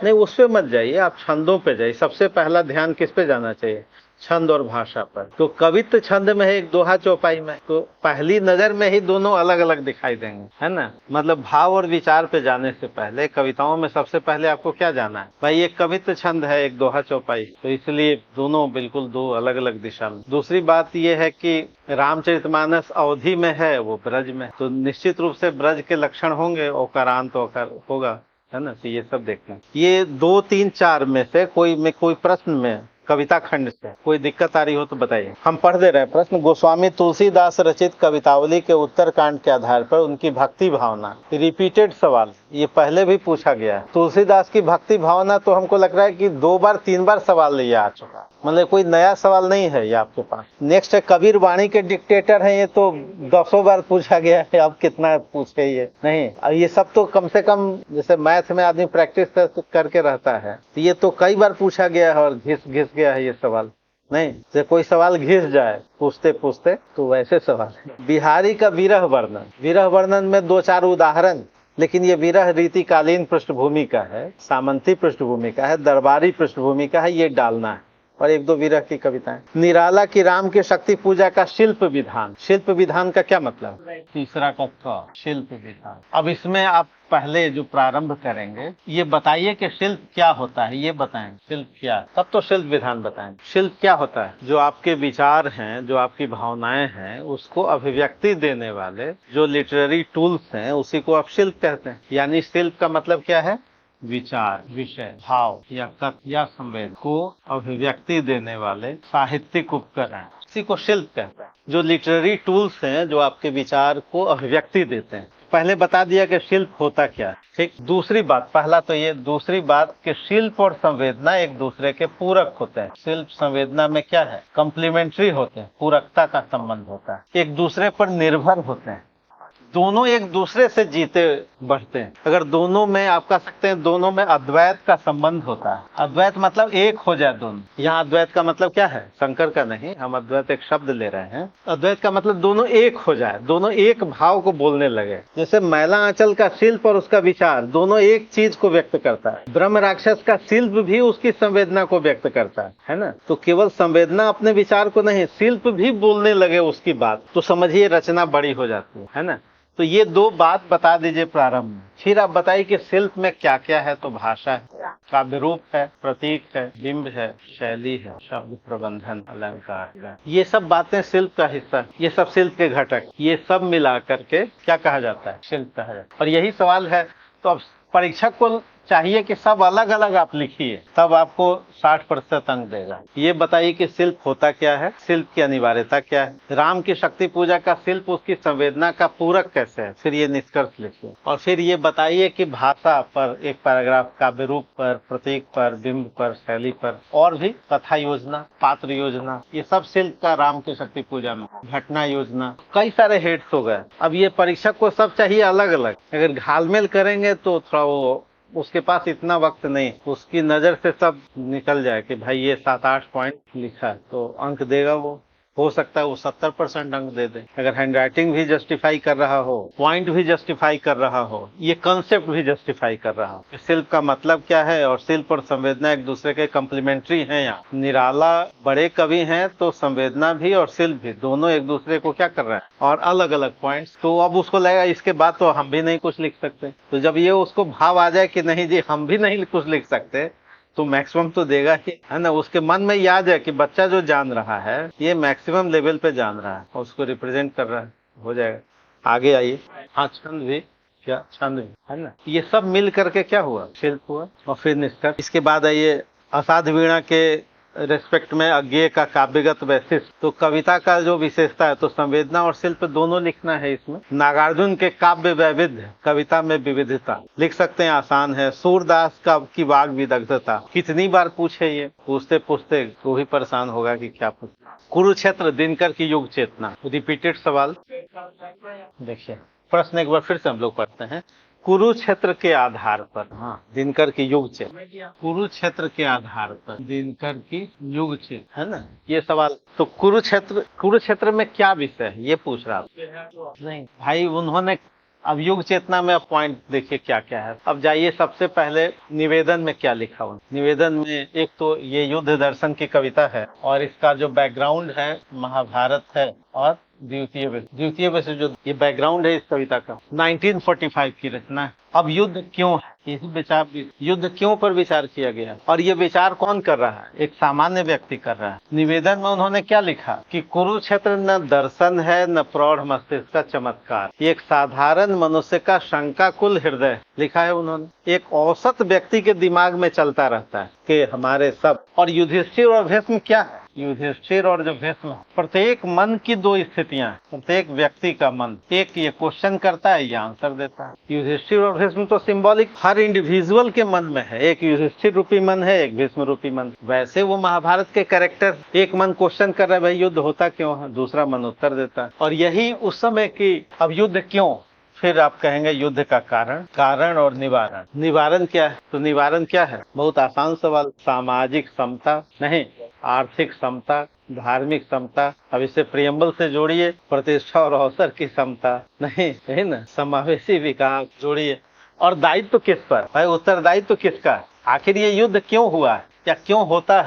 नहीं, उस पे मत जाइए, आप छंदों पे जाइए। सबसे पहला ध्यान किस पे जाना चाहिए? छंद और भाषा पर। तो कवित्व छंद में है, एक दोहा चौपाई में, तो पहली नजर में ही दोनों अलग अलग दिखाई देंगे, है ना। मतलब भाव और विचार पे जाने से पहले कविताओं में सबसे पहले आपको क्या जाना है? भाई एक कवित्व छंद है, एक दोहा चौपाई, तो इसलिए दोनों बिल्कुल दो अलग अलग दिशा में। दूसरी बात यह है कि रामचरितमानस अवधि में है, वो ब्रज में, तो निश्चित रूप से ब्रज के लक्षण होंगे, ओकारांत ओकार होगा, है ना। तो ये सब देखना। ये 2, 3, 4 में से कोई प्रश्न में कविता खंड से कोई दिक्कत आ रही हो तो बताइए। हम पढ़ दे रहे हैं प्रश्न। गोस्वामी तुलसीदास रचित कवितावली के उत्तरकांड के आधार पर उनकी भक्ति भावना। रिपीटेड सवाल, ये पहले भी पूछा गया है। तुलसीदास की भक्ति भावना तो हमको लग रहा है कि 2 बार 3 बार सवाल ये आ चुका, मतलब कोई नया सवाल नहीं है ये आपके पास। नेक्स्ट है कबीर वाणी के डिक्टेटर हैं, ये तो 10 बार पूछा गया है, अब कितना पूछे ये नहीं। ये सब तो कम से कम जैसे मैथ में आदमी प्रैक्टिस करके रहता है, तो ये तो कई बार पूछा गया है और घिस गया है ये सवाल। नहीं, से कोई सवाल घिस जाए पूछते पूछते तो वैसे सवाल है। बिहारी का विरह वर्णन में 2-4 उदाहरण, लेकिन ये विरह रीतिकालीन पृष्ठभूमि का है, सामंती पृष्ठभूमि का है, दरबारी पृष्ठभूमि का है, ये डालना है। और 1-2 विरह की कविताएं। निराला की राम के शक्ति पूजा का शिल्प विधान का क्या मतलब? तीसरा का शिल्प विधान। अब इसमें आप पहले जो प्रारंभ करेंगे, ये बताइए कि शिल्प क्या होता है, ये बताएं। शिल्प क्या, तब तो शिल्प विधान बताएं। शिल्प क्या होता है? जो आपके विचार हैं, जो आपकी भावनाएं हैं, उसको अभिव्यक्ति देने वाले जो लिटरेरी टूल्स हैं, उसी को आप शिल्प कहते हैं। यानी शिल्प का मतलब क्या है? विचार, विषय, भाव या तत्व या संवेद को अभिव्यक्ति देने वाले साहित्यिक उपकरण, इसी को शिल्प कहते हैं। जो लिटरेरी टूल्स हैं, जो आपके विचार को अभिव्यक्ति देते हैं, पहले बता दिया कि शिल्प होता क्या है। ठीक, दूसरी बात, पहला तो ये, दूसरी बात कि शिल्प और संवेदना एक दूसरे के पूरक होते हैं। शिल्प संवेदना में क्या है, कॉम्प्लीमेंट्री होते हैं, पूरकता का संबंध होता है, एक दूसरे पर निर्भर होते हैं, दोनों एक दूसरे से जीते बढ़ते हैं। अगर दोनों में, आप कह सकते हैं दोनों में अद्वैत का संबंध होता है। अद्वैत मतलब एक हो जाए दोनों। यहाँ अद्वैत का मतलब क्या है, शंकर का नहीं, हम अद्वैत एक शब्द ले रहे हैं। अद्वैत का मतलब दोनों एक हो जाए, दोनों एक भाव को बोलने लगे। जैसे मैला आंचल का शिल्प और उसका विचार दोनों एक चीज को व्यक्त करता है। ब्रह्म राक्षस का शिल्प भी उसकी संवेदना को व्यक्त करता है ना। तो केवल संवेदना अपने विचार को नहीं, शिल्प भी बोलने लगे उसकी बात, तो समझिए रचना बड़ी हो जाती है ना। तो ये दो बात बता दीजिए प्रारंभ में, फिर आप बताइए कि शिल्प में क्या क्या है। तो भाषा है, काव्य रूप है, प्रतीक है, बिंब है, शैली है, शब्द प्रबंधन, अलंकार है। ये सब बातें शिल्प का हिस्सा, ये सब शिल्प के घटक, ये सब मिला करके क्या कहा जाता है, शिल्प कहा जाता है। और यही सवाल है। तो अब परीक्षक को चाहिए कि सब अलग अलग आप लिखिए, तब आपको 60% अंक देगा। ये बताइए कि शिल्प होता क्या है, शिल्प की अनिवार्यता क्या है, राम की शक्ति पूजा का शिल्प उसकी संवेदना का पूरक कैसे है, फिर ये निष्कर्ष लिखिए। और फिर ये बताइए कि भाषा पर एक पैराग्राफ, काव्य रूप पर, प्रतीक पर, बिंब पर, शैली पर, और भी कथा योजना, पात्र योजना, ये सब शिल्प का राम की शक्ति पूजा में, घटना योजना, कई सारे हेड्स हो गए। अब ये परीक्षक को सब चाहिए अलग अलग, अगर घालमेल करेंगे तो थोड़ा वो, उसके पास इतना वक्त नहीं, उसकी नजर से सब निकल जाए कि भाई ये 7-8 पॉइंट लिखा है, तो अंक देगा वो। हो सकता है वो 70% अंक दे दे, अगर हैंडराइटिंग भी जस्टिफाई कर रहा हो, पॉइंट भी जस्टिफाई कर रहा हो, ये कंसेप्ट भी जस्टिफाई कर रहा हो। शिल्प का मतलब क्या है, और शिल्प और संवेदना एक दूसरे के कम्प्लीमेंट्री हैं। यहाँ निराला बड़े कवि हैं, तो संवेदना भी और शिल्प भी दोनों एक दूसरे को क्या कर रहे हैं, और अलग अलग पॉइंट्स। तो अब उसको लगेगा इसके बाद तो हम भी नहीं कुछ लिख सकते। तो जब ये उसको भाव आ जाए कि नहीं जी हम भी नहीं कुछ लिख सकते, तो मैक्सिमम तो देगा ही, है ना। उसके मन में याद है कि बच्चा जो जान रहा है ये मैक्सिमम लेवल पे जान रहा है, और उसको रिप्रेजेंट कर रहा है, हो जाएगा। आगे आइए। हाँ, छंद भी, क्या छंद भी है ना। ये सब मिल करके क्या हुआ, शिल्प हुआ। और फिर निष्कर्ष। इसके बाद आइए, असाध वीणा के रेस्पेक्ट में अज्ञेय का काव्यगत वैशिष्ट। तो कविता का जो विशेषता है, तो संवेदना और शिल्प दोनों लिखना है इसमें। नागार्जुन के काव्य वैविध्य, कविता में विविधता, लिख सकते हैं, आसान है। सूरदास का की वाग विदग्धता, कितनी बार पूछे ये, पूछते पूछते वो भी परेशान होगा कि क्या पूछे। कुरुक्षेत्र, दिनकर की युग चेतना, रिपीटेड सवाल। देखिए प्रश्न एक बार फिर से हम लोग पढ़ते हैं। कुरुक्षेत्र के आधार पर, हाँ, दिनकर की युग चेतना, कुरुक्षेत्र के आधार पर दिनकर की युग चेतना, है ना ये सवाल। तो कुरुक्षेत्र में क्या विषय है, ये पूछ रहा नहीं भाई। उन्होंने अब युग चेतना में अब पॉइंट देखिए क्या क्या है। अब जाइए, सबसे पहले निवेदन में क्या लिखा हुआ। निवेदन में एक तो ये युद्ध दर्शन की कविता है, और इसका जो बैकग्राउंड है महाभारत है, और द्वितीय विश्व युद्ध, ये बैकग्राउंड है इस कविता का। 1945 की रचना है। अब युद्ध क्यों है, इसी विचार, युद्ध क्यों पर विचार किया गया, और ये विचार कौन कर रहा है, एक सामान्य व्यक्ति कर रहा है। निवेदन में उन्होंने क्या लिखा कि कुरुक्षेत्र न दर्शन है न प्रौढ़ मस्तिष्क का चमत्कार, ये एक साधारण मनुष्य का शंकाकुल हृदय, लिखा है उन्होंने। एक औसत व्यक्ति के दिमाग में चलता रहता है कि हमारे सब। और युधिष्ठिर और भीष्म क्या है, युधिष्ठिर और जो भीष्म, प्रत्येक मन की दो स्थितियां, प्रत्येक व्यक्ति का मन, एक ये क्वेश्चन करता है, ये आंसर देता है। युधिष्ठिर और भीष्म तो सिंबॉलिक हर इंडिविजुअल के मन में है, एक युधिष्ठिर रूपी मन है, एक भीष्म रूपी मन। वैसे वो महाभारत के कैरेक्टर, एक मन क्वेश्चन कर रहा है भाई युद्ध होता क्यों है, दूसरा मन उत्तर देता है। और यही उस समय की, अब युद्ध क्यों, फिर आप कहेंगे युद्ध का कारण और निवारण। निवारण क्या है, तो निवारण क्या है, बहुत आसान सवाल। सामाजिक समता नहीं, आर्थिक समता, धार्मिक समता। अब इसे प्रियम्बल से जोड़िए, प्रतिष्ठा और अवसर की समता नहीं, है ना, समावेशी विकास जोड़िए। और दायित्व किस पर, भाई उत्तरदायित्व किसका है, आखिर ये युद्ध क्यों हुआ है, या क्यों होता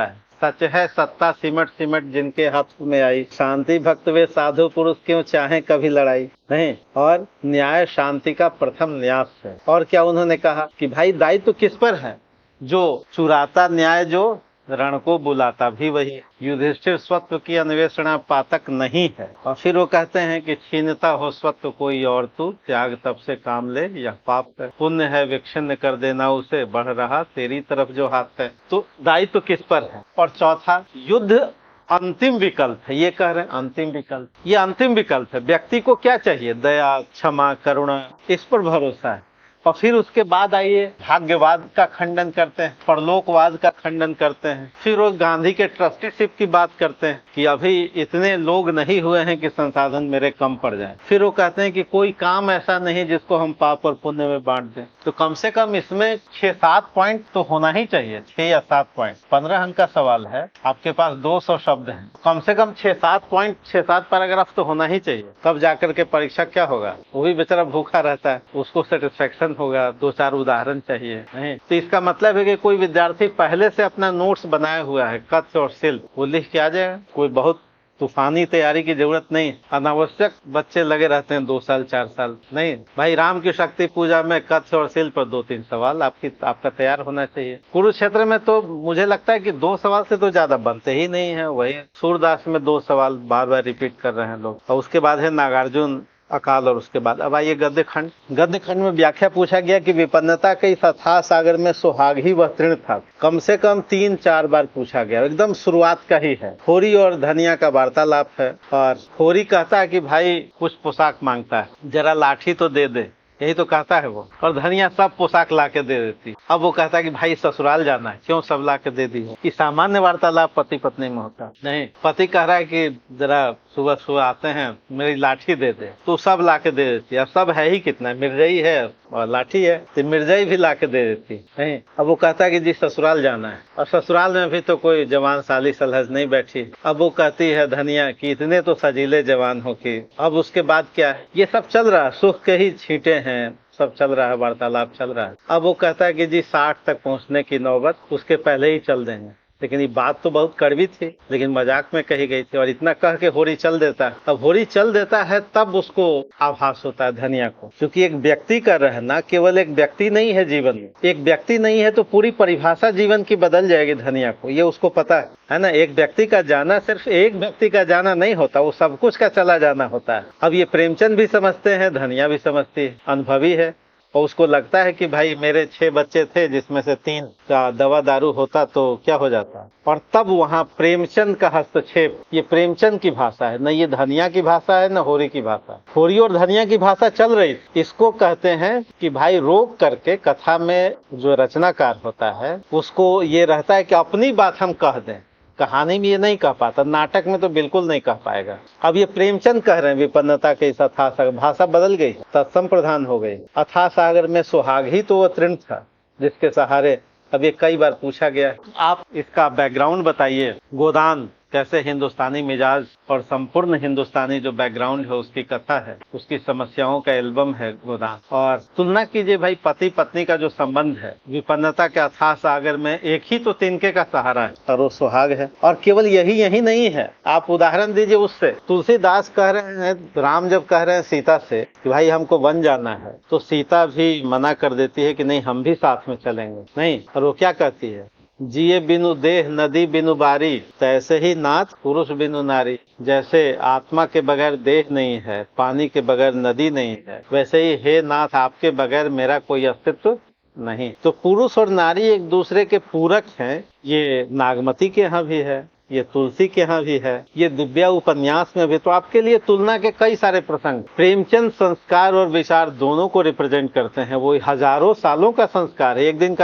है। सच है सत्ता सिमट सिमट जिनके हाथ में आई, शांति भक्त वे साधु पुरुष क्यों चाहे कभी लड़ाई नहीं, और न्याय शांति का प्रथम न्यास है। और क्या उन्होंने कहा कि भाई दायित्व किस पर है, जो चुराता न्याय जो रण को बुलाता भी वही। युधिष्ठिर स्वत्व की अन्वेषणा पातक नहीं है। और फिर वो कहते हैं कि छीनता हो स्वत्व कोई और तू, त्याग तब से काम ले यह पाप है, पुण्य है विच्छिन्न कर देना उसे, बढ़ रहा तेरी तरफ जो हाथ है। तो दायित्व किस पर है। और चौथा, युद्ध अंतिम विकल्प है, ये कह रहे हैं अंतिम विकल्प, ये अंतिम विकल्प है। व्यक्ति को क्या चाहिए? दया, क्षमा, करुणा, इस पर भरोसा है। और फिर उसके बाद आइए भाग्यवाद का खंडन करते हैं, परलोकवाद का खंडन करते हैं। फिर वो गांधी के ट्रस्टीशिप की बात करते हैं कि अभी इतने लोग नहीं हुए हैं कि संसाधन मेरे कम पड़ जाए। फिर वो कहते हैं कि कोई काम ऐसा नहीं जिसको हम पाप और पुण्य में बांट दें। तो कम से कम इसमें 6-7 पॉइंट तो होना ही चाहिए, 6 या 7 पॉइंट। 15 अंक का सवाल है, आपके पास 200 शब्द हैं, कम से कम 6-7 पॉइंट, 6-7 पैराग्राफ तो होना ही चाहिए। तब जाकर के परीक्षा क्या होगा, वो भी बेचारा भूखा रहता है, उसको सेटिस्फेक्शन होगा। 2-4 उदाहरण चाहिए नहीं। तो इसका मतलब है कि कोई विद्यार्थी पहले से अपना नोट्स बनाया हुआ है, कथ्य और शिल्प, वो लिख के आ जाएगा। कोई बहुत तूफानी तैयारी की जरूरत नहीं। अनावश्यक बच्चे लगे रहते हैं 2 साल 4 साल, नहीं भाई। राम की शक्ति पूजा में कथ्य और शिल्प पर 2-3 सवाल आपका तैयार होना चाहिए। कुरुक्षेत्र में तो मुझे लगता है कि 2 सवाल से तो ज्यादा बनते ही नहीं है। वही सूरदास में 2 सवाल बार बार रिपीट कर रहे हैं लोग। और उसके बाद है नागार्जुन, अकाल, और उसके बाद अब आइए गद्य खंड। गद्य खंड में व्याख्या पूछा गया कि विपन्नता के इस अथाह सागर में सुहाग ही वह तृण था। कम से कम 3-4 बार पूछा गया, एकदम शुरुआत का ही है। होरी और धनिया का वार्तालाप है, और होरी कहता है कि भाई कुछ पोशाक मांगता है, जरा लाठी तो दे दे, यही तो कहता है वो। और धनिया सब पोशाक ला के दे देती। अब वो कहता है कि भाई ससुराल जाना है, क्यों सब ला के दे दी है। कि सामान्य वार्तालाप पति पत्नी में होता नहीं। पति कह रहा है कि जरा सुबह सुबह आते हैं, मेरी लाठी दे दे, तो सब ला के दे देती है। अब सब है ही कितना, मिर्जई है और लाठी है, तो मिर्जई भी ला के दे देती नहीं। अब वो कहता है कि जी ससुराल जाना है, और ससुराल में भी तो कोई जवान साली सलहज नहीं बैठी। अब वो कहती है धनिया कि इतने तो सजीले जवान हो कि। अब उसके बाद क्या है, ये सब चल रहा है, सुख के ही छींटे हैं, सब चल रहा है, वार्तालाप चल रहा है। अब वो कहता है कि जी 60 तक पहुंचने की नौबत उसके पहले ही चल देंगे। लेकिन ये बात तो बहुत कड़वी थी, लेकिन मजाक में कही गई थी। और इतना कह के होरी चल देता है। अब होरी चल देता है तब उसको आभास होता है धनिया को, क्योंकि एक व्यक्ति का रहना केवल एक व्यक्ति नहीं है जीवन में। एक व्यक्ति नहीं है तो पूरी परिभाषा जीवन की बदल जाएगी धनिया को, ये उसको पता है ना। एक व्यक्ति का जाना सिर्फ एक व्यक्ति का जाना नहीं होता, वो सब कुछ का चला जाना होता है। अब ये प्रेमचंद भी समझते हैं, धनिया भी समझती है, अनुभवी है। और उसको लगता है कि भाई मेरे 6 बच्चे थे, जिसमें से 3 का दवा दारू होता तो क्या हो जाता। और तब वहाँ प्रेमचंद का हस्तक्षेप, ये प्रेमचंद की भाषा है, न ये धनिया की भाषा है, न होरी की भाषा। होरी और धनिया की भाषा चल रही, इसको कहते हैं कि भाई रोक करके कथा में जो रचनाकार होता है उसको ये रहता है कि अपनी बात हम कह दें। कहानी में ये नहीं कह पाता, नाटक में तो बिल्कुल नहीं कह पाएगा। अब ये प्रेमचंद कह रहे हैं विपन्नता के इस अथाह सागर, भाषा बदल गई, तत्सम प्रधान हो गई। अथाह सागर में सुहाग ही तो वो तृण था जिसके सहारे। अब ये कई बार पूछा गया। आप इसका बैकग्राउंड बताइए, गोदान कैसे हिंदुस्तानी मिजाज और संपूर्ण हिंदुस्तानी जो बैकग्राउंड है उसकी कथा है, उसकी समस्याओं का एल्बम है गोदान। और तुलना कीजिए भाई, पति पत्नी का जो संबंध है विपन्नता के अथाह सागर में, एक ही तो तिनके का सहारा है और वो सुहाग है। और केवल यही नहीं है, आप उदाहरण दीजिए उससे। तुलसीदास कह रहे हैं, राम जब कह रहे हैं सीता से कि भाई हमको वन जाना है, तो सीता भी मना कर देती है कि नहीं हम भी साथ में चलेंगे नहीं। और वो क्या कहती है, जिए बिनु देह नदी बिनु बारी, तैसे ही नाथ पुरुष बिनु नारी। जैसे आत्मा के बगैर देह नहीं है, पानी के बगैर नदी नहीं है, वैसे ही हे नाथ आपके बगैर मेरा कोई अस्तित्व नहीं। तो पुरुष और नारी एक दूसरे के पूरक हैं। ये नागमती के यहाँ भी है, ये तुलसी के यहाँ भी है, ये दिव्या उपन्यास में भी। तो आपके लिए तुलना के कई सारे प्रसंग। प्रेमचंद संस्कार और विचार दोनों को रिप्रेजेंट करते हैं। वो हजारों सालों का संस्कार है, एक दिन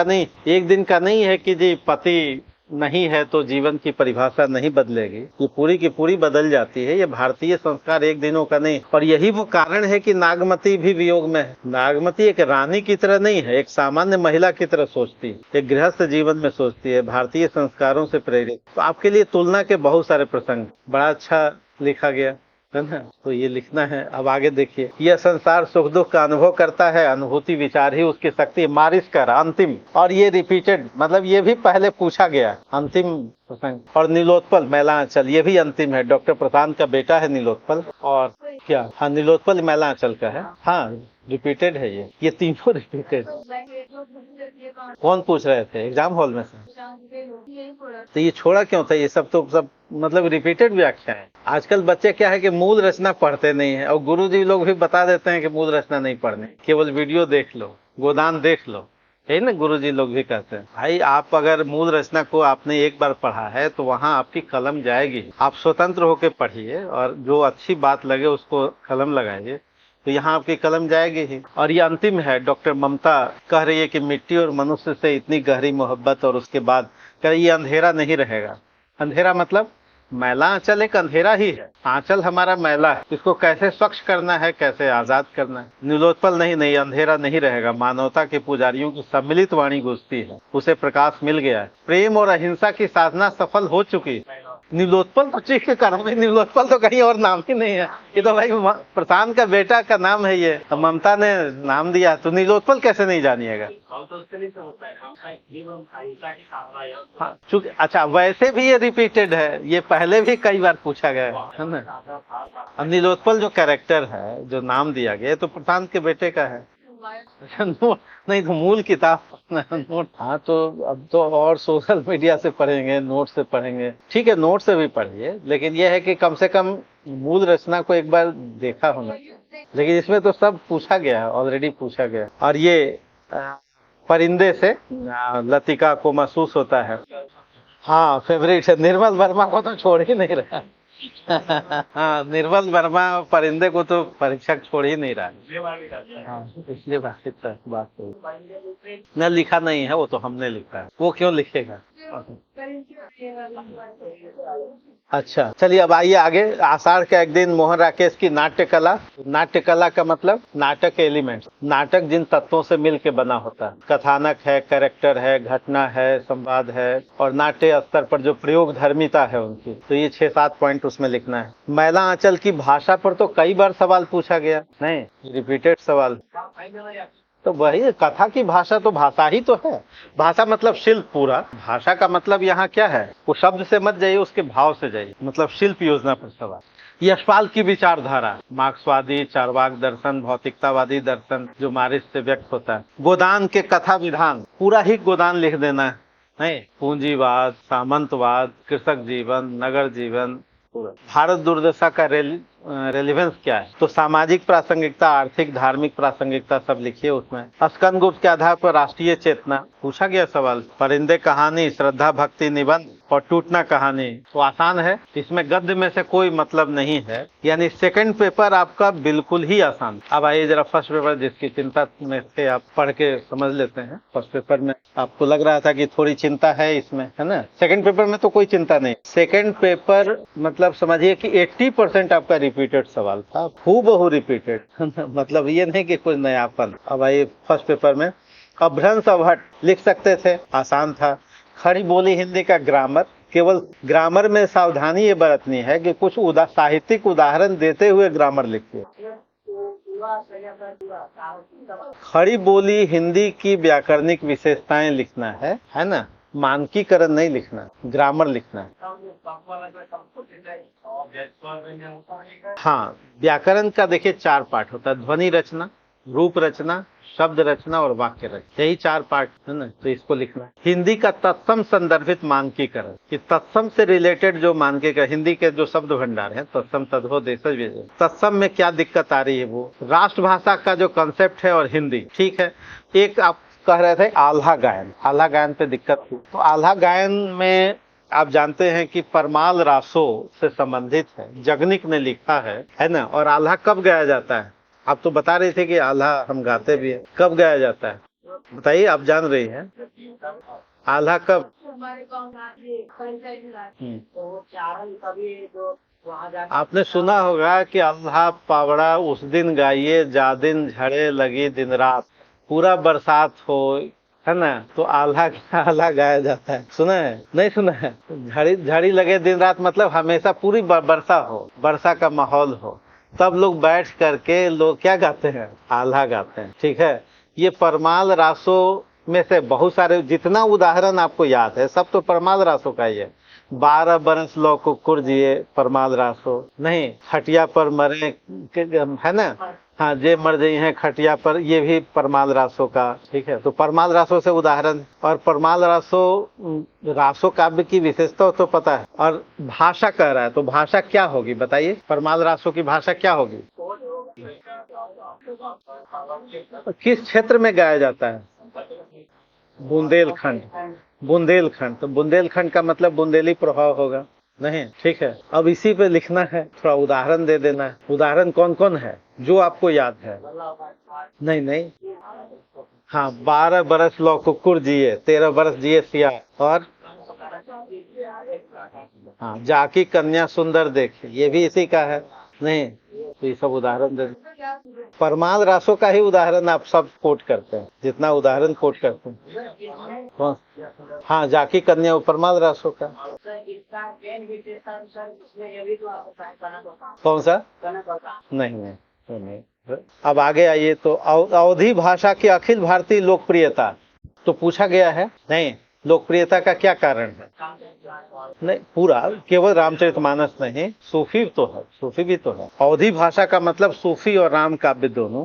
का नहीं है कि जी पति नहीं है तो जीवन की परिभाषा नहीं बदलेगी। ये पूरी की पूरी बदल जाती है। ये भारतीय संस्कार एक दिनों का नहीं। और यही वो कारण है कि नागमती भी वियोग में है। नागमती एक रानी की तरह नहीं है, एक सामान्य महिला की तरह सोचती है, एक गृहस्थ जीवन में सोचती है, भारतीय संस्कारों से प्रेरित। तो आपके लिए तुलना के बहुत सारे प्रसंग, बड़ा अच्छा लिखा गया है ना। तो ये लिखना है। अब आगे देखिए, यह संसार सुख दुख का अनुभव करता है, अनुभूति विचार ही उसकी शक्ति। मारिस कर अंतिम, और ये रिपीटेड, मतलब ये भी पहले पूछा गया अंतिम प्रसंग। और नीलोत्पल मैलांचल, ये भी अंतिम है। डॉक्टर प्रशांत का बेटा है नीलोत्पल। और क्या, हाँ नीलोत्पल मैलांचल का है। हाँ रिपीटेड है ये तीनों रिपीटेड। कौन पूछ रहे थे एग्जाम हॉल में से? तो ये छोड़ा क्यों था? ये सब तो सब मतलब रिपीटेड व्याख्या है। आजकल बच्चे क्या है कि मूल रचना पढ़ते नहीं है, और गुरुजी लोग भी बता देते हैं कि मूल रचना नहीं पढ़नी, केवल वीडियो देख लो, गोदान देख लो, यही ना गुरुजी लोग भी कहते हैं। भाई आप अगर मूल रचना को आपने एक बार पढ़ा है तो वहाँ आपकी कलम जाएगी। आप स्वतंत्र होकर पढ़िए और जो अच्छी बात लगे उसको कलम लगाइए, तो यहाँ आपकी कलम जाएगी ही। और ये अंतिम है, डॉक्टर ममता कह रही है कि मिट्टी और मनुष्य से इतनी गहरी मोहब्बत, और उसके बाद कह रही ये अंधेरा नहीं रहेगा। अंधेरा मतलब मैला आंचल एक अंधेरा ही है। आंचल हमारा मैला है, इसको कैसे स्वच्छ करना है, कैसे आजाद करना है। नीलोत्पल नहीं अंधेरा नहीं रहेगा। मानवता के पुजारियों की सम्मिलित वाणी गूंजती है, उसे प्रकाश मिल गया है। प्रेम और अहिंसा की साधना सफल हो चुकी है। नीलोत्पल तो चीख के करो भाई, नीलोत्पल तो कहीं और नाम ही नहीं है। ये तो भाई प्रशांत का बेटा का नाम है, ये ममता ने नाम दिया, तो नीलोत्पल कैसे नहीं जानिएगा। हाँ, चूंकि अच्छा वैसे भी ये रिपीटेड है, ये पहले भी कई बार पूछा गया है ना। अब नीलोत्पल जो कैरेक्टर है, जो नाम दिया गया, तो प्रशांत के बेटे का है। नहीं तो मूल किताब नोट। हाँ तो अब तो और सोशल मीडिया से पढ़ेंगे, नोट से पढ़ेंगे, ठीक है नोट से भी पढ़िए, लेकिन यह है कि कम से कम मूल रचना को एक बार देखा होना। लेकिन इसमें तो सब पूछा गया है, ऑलरेडी पूछा गया। और ये परिंदे से लतिका को महसूस होता है। हाँ फेवरेट है, निर्मल वर्मा को तो छोड़ ही नहीं रहा। हाँ निर्मल वर्मा परिंदे को तो परीक्षक छोड़ ही नहीं रहा। हाँ इसलिए बात न लिखा नहीं है, वो तो हमने लिखा है, वो क्यों लिखेगा। अच्छा चलिए अब आइए आगे। आषाढ़ का एक दिन, मोहन राकेश की नाट्य कला। नाट्य कला का मतलब नाटक के एलिमेंट्स, नाटक जिन तत्वों से मिल के बना होता है। कथानक है, कैरेक्टर है, घटना है, संवाद है, और नाट्य स्तर पर जो प्रयोग धर्मिता है उनकी, तो ये 6-7 पॉइंट उसमें लिखना है। मैला आंचल की भाषा पर तो कई बार सवाल पूछा गया, नहीं रिपीटेड सवाल। तो वही कथा की भाषा, तो भाषा ही तो है। भाषा मतलब शिल्प पूरा। भाषा का मतलब यहाँ क्या है, वो शब्द से मत जाइए, उसके भाव से जाइए, मतलब शिल्प योजना पर सवाल। यशपाल की विचारधारा, मार्क्सवादी, चारवाक दर्शन, भौतिकतावादी दर्शन जो मार्क्स से व्यक्त होता है। गोदान के कथा विधान, पूरा ही गोदान लिख देना है, नहीं पूंजीवाद, सामंतवाद, कृषक जीवन, नगर जीवन, भारत दुर्दशा का रेलिवेंस क्या है, तो सामाजिक प्रासंगिकता, आर्थिक, धार्मिक प्रासंगिकता सब लिखिए उसमें। स्कंद गुप्त के आधार पर राष्ट्रीय चेतना पूछा गया सवाल। परिंदे कहानी, श्रद्धा भक्ति निबंध और टूटना कहानी, तो आसान है, इसमें गद्य में से कोई मतलब नहीं है, यानी सेकंड पेपर आपका बिल्कुल ही आसान। अब आइए जरा फर्स्ट पेपर, जिसकी चिंता में से आप पढ़ के समझ लेते हैं। फर्स्ट पेपर में आपको लग रहा था कि थोड़ी चिंता है इसमें, है ना। सेकंड पेपर में तो कोई चिंता नहीं। सेकंड पेपर मतलब समझिए कि 80% आपका रिपीटेड सवाल था, हूबहू रिपीटेड। मतलब ये नहीं कि कुछ नयापन। अब आइए फर्स्ट पेपर में, अभ्रंश अवहट लिख सकते थे, आसान था। खड़ी बोली हिंदी का ग्रामर, केवल ग्रामर में सावधानी ये बरतनी है कि कुछ साहित्यिक उदाहरण देते हुए ग्रामर लिखिए। खड़ी बोली हिंदी की व्याकरणिक विशेषताएं लिखना है ना, मानकीकरण नहीं लिखना, ग्रामर लिखना है। हाँ व्याकरण का देखिए 4 पार्ट होता है, ध्वनि रचना, रूप रचना, शब्द रचना और वाक्य रचना, यही 4 पार्ट है ना, तो इसको लिखना है। हिंदी का तत्सम संदर्भित मानकीकरण, कि तत्सम से रिलेटेड जो मानकीकरण, हिंदी के जो शब्द भंडार है, तत्सम, तद्भव, देशज, तत्सम में क्या दिक्कत आ रही है, वो राष्ट्रभाषा का जो कंसेप्ट है और हिंदी, ठीक है। एक आप कह रहे थे आल्हा गायन, आल्हा गायन पे दिक्कत थी, तो आल्हा गायन में आप जानते हैं कि परमाल रासो से संबंधित है, जगनिक ने लिखा है ना। और आल्हा कब गाया जाता है, आप तो बता रहे थे कि आल्हा हम गाते भी है, कब गाया जाता है बताइए, आप जान रही हैं आल्हा कब। आपने सुना होगा कि आल्हा पावड़ा उस दिन गाइए जा दिन झड़े लगी दिन रात, पूरा बरसात हो, है ना, तो आल्हा गाया जाता है। सुना है, नहीं सुना है। झड़ी लगे दिन रात मतलब हमेशा पूरी वर्षा हो, वर्षा का माहौल हो, तब लोग बैठ करके लोग क्या गाते हैं, आल्हा गाते हैं, ठीक है। ये परमाल रासो में से बहुत सारे, जितना उदाहरण आपको याद है सब तो परमाल रासो का ही है। 12 बरस लो कुकुर जिए, परमाल रासो नहीं, खटिया पर मरे, है ना, हाँ जे मर गई हैं खटिया पर, ये भी परमाल रासो का, ठीक है। तो परमाल रासो से उदाहरण, और परमाल रासो काव्य की विशेषता तो पता है। और भाषा कह रहा है, तो भाषा क्या होगी बताइए, परमाल रासो की भाषा क्या होगी, किस क्षेत्र में गाया जाता है, बुंदेलखंड। बुंदेलखंड, तो बुंदेलखंड का मतलब बुंदेली प्रभाव होगा नहीं, ठीक है। अब इसी पे लिखना है, थोड़ा उदाहरण दे देना है। उदाहरण कौन कौन है जो आपको याद है? नहीं नहीं, हाँ, 12 बरस लौ कुकुर जिए, 13 बरस जिए सियार, और हाँ, जाकी कन्या सुंदर देखे, ये भी इसी का है नहीं। तो ये सब उदाहरण दे। परमाल रासो का ही उदाहरण आप सब कोट करते हैं, जितना उदाहरण कोट करते हैं। कौन? हाँ, जाकी कन्या परमाल रासो का। कौन सा? नहीं नहीं, तो नहीं। अब आगे आइए, तो अवधी भाषा की अखिल भारतीय लोकप्रियता तो पूछा गया है नहीं, लोकप्रियता का क्या कारण है? नहीं, पूरा केवल रामचरितमानस नहीं, सूफी तो है, सूफी भी तो है। अवधी भाषा का मतलब सूफी और राम काव्य दोनों,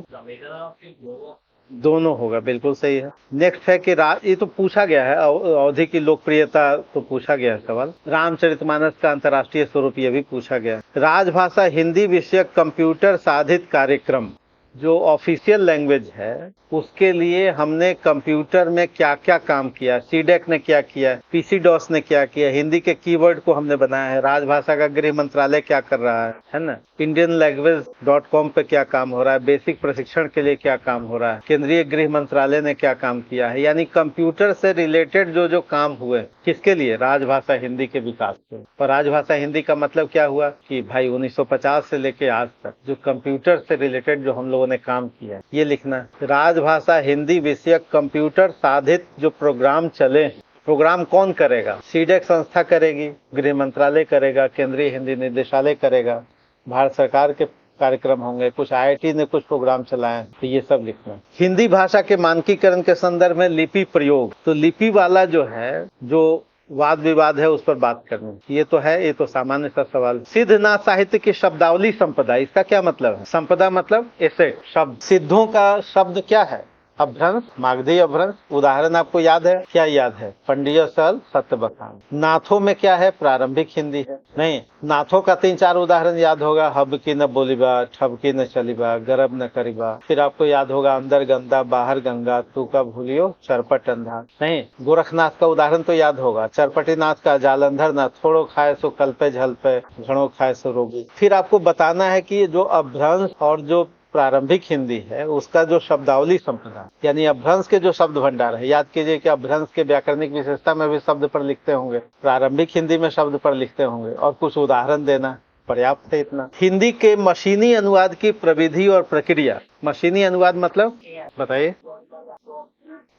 दोनों होगा, बिल्कुल सही है। नेक्स्ट है कि ये तो पूछा गया है, अवधी की लोकप्रियता तो पूछा गया है सवाल। रामचरितमानस का अंतर्राष्ट्रीय स्वरूप ये भी पूछा गया। राजभाषा हिंदी विषयक कंप्यूटर साधित कार्यक्रम जो ऑफिशियल लैंग्वेज है, उसके लिए हमने कंप्यूटर में क्या क्या काम किया, सीडेक ने क्या किया, पीसी डॉस ने क्या किया, हिंदी के कीवर्ड को हमने बनाया है, राजभाषा का गृह मंत्रालय क्या कर रहा है ना, indianlanguage.com पे क्या काम हो रहा है, बेसिक प्रशिक्षण के लिए क्या काम हो रहा है, केंद्रीय गृह मंत्रालय ने क्या काम किया है। यानी कंप्यूटर से रिलेटेड जो जो काम हुए, किसके लिए? राजभाषा हिंदी के विकास के। और राजभाषा हिंदी का मतलब क्या हुआ कि भाई 1950 से लेके आज तक जो कंप्यूटर से रिलेटेड जो हम लोगों ने काम किया, ये लिखना। राजभाषा हिंदी विषयक कंप्यूटर साधित जो प्रोग्राम चले, प्रोग्राम कौन करेगा? सीडेक संस्था करेगी, गृह मंत्रालय करेगा, केंद्रीय हिंदी निदेशालय करेगा, भारत सरकार के कार्यक्रम होंगे, कुछ आईआईटी ने कुछ प्रोग्राम चलाए, तो ये सब लिखना। हिंदी भाषा के मानकीकरण के संदर्भ में लिपि प्रयोग, तो लिपि वाला जो है, जो वाद विवाद है, उस पर बात करनी। ये तो है, ये तो सामान्य सा सवाल। सिद्धनाथ साहित्य की शब्दावली संपदा, इसका क्या मतलब है? संपदा मतलब एसेट, शब्द। सिद्धों का शब्द क्या है? अभ्रंश, मागधी अभ्रंश। उदाहरण आपको याद है? क्या याद है? पंडिय सल, सत्य बखान। नाथों में क्या है? प्रारंभिक हिंदी है नहीं। नाथों का 3-4 उदाहरण याद होगा, हब की न बोलीबा, ठब की न चलीबा, गरब न करीबा। फिर आपको याद होगा, अंदर गंगा बाहर गंगा, तू का भूलियो चरपट अंधा नहीं। गोरखनाथ का उदाहरण तो याद होगा, चरपटी नाथ का जालंधर न, थोड़ो खाए सो कल पे झल पे, घड़ो खाए सो रोगी। फिर आपको बताना है कि जो अभ्रंश और जो प्रारंभिक हिंदी है, उसका जो शब्दावली संपदा, यानी अभ्रंश के जो शब्द भंडार है, याद कीजिए कि अभ्रंश के व्याकरणिक विशेषता में भी शब्द पर लिखते होंगे, प्रारंभिक हिंदी में शब्द पर लिखते होंगे, और कुछ उदाहरण देना पर्याप्त है इतना। हिंदी के मशीनी अनुवाद की प्रविधि और प्रक्रिया। मशीनी अनुवाद मतलब बताइए,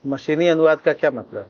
मशीनी अनुवाद का क्या मतलब?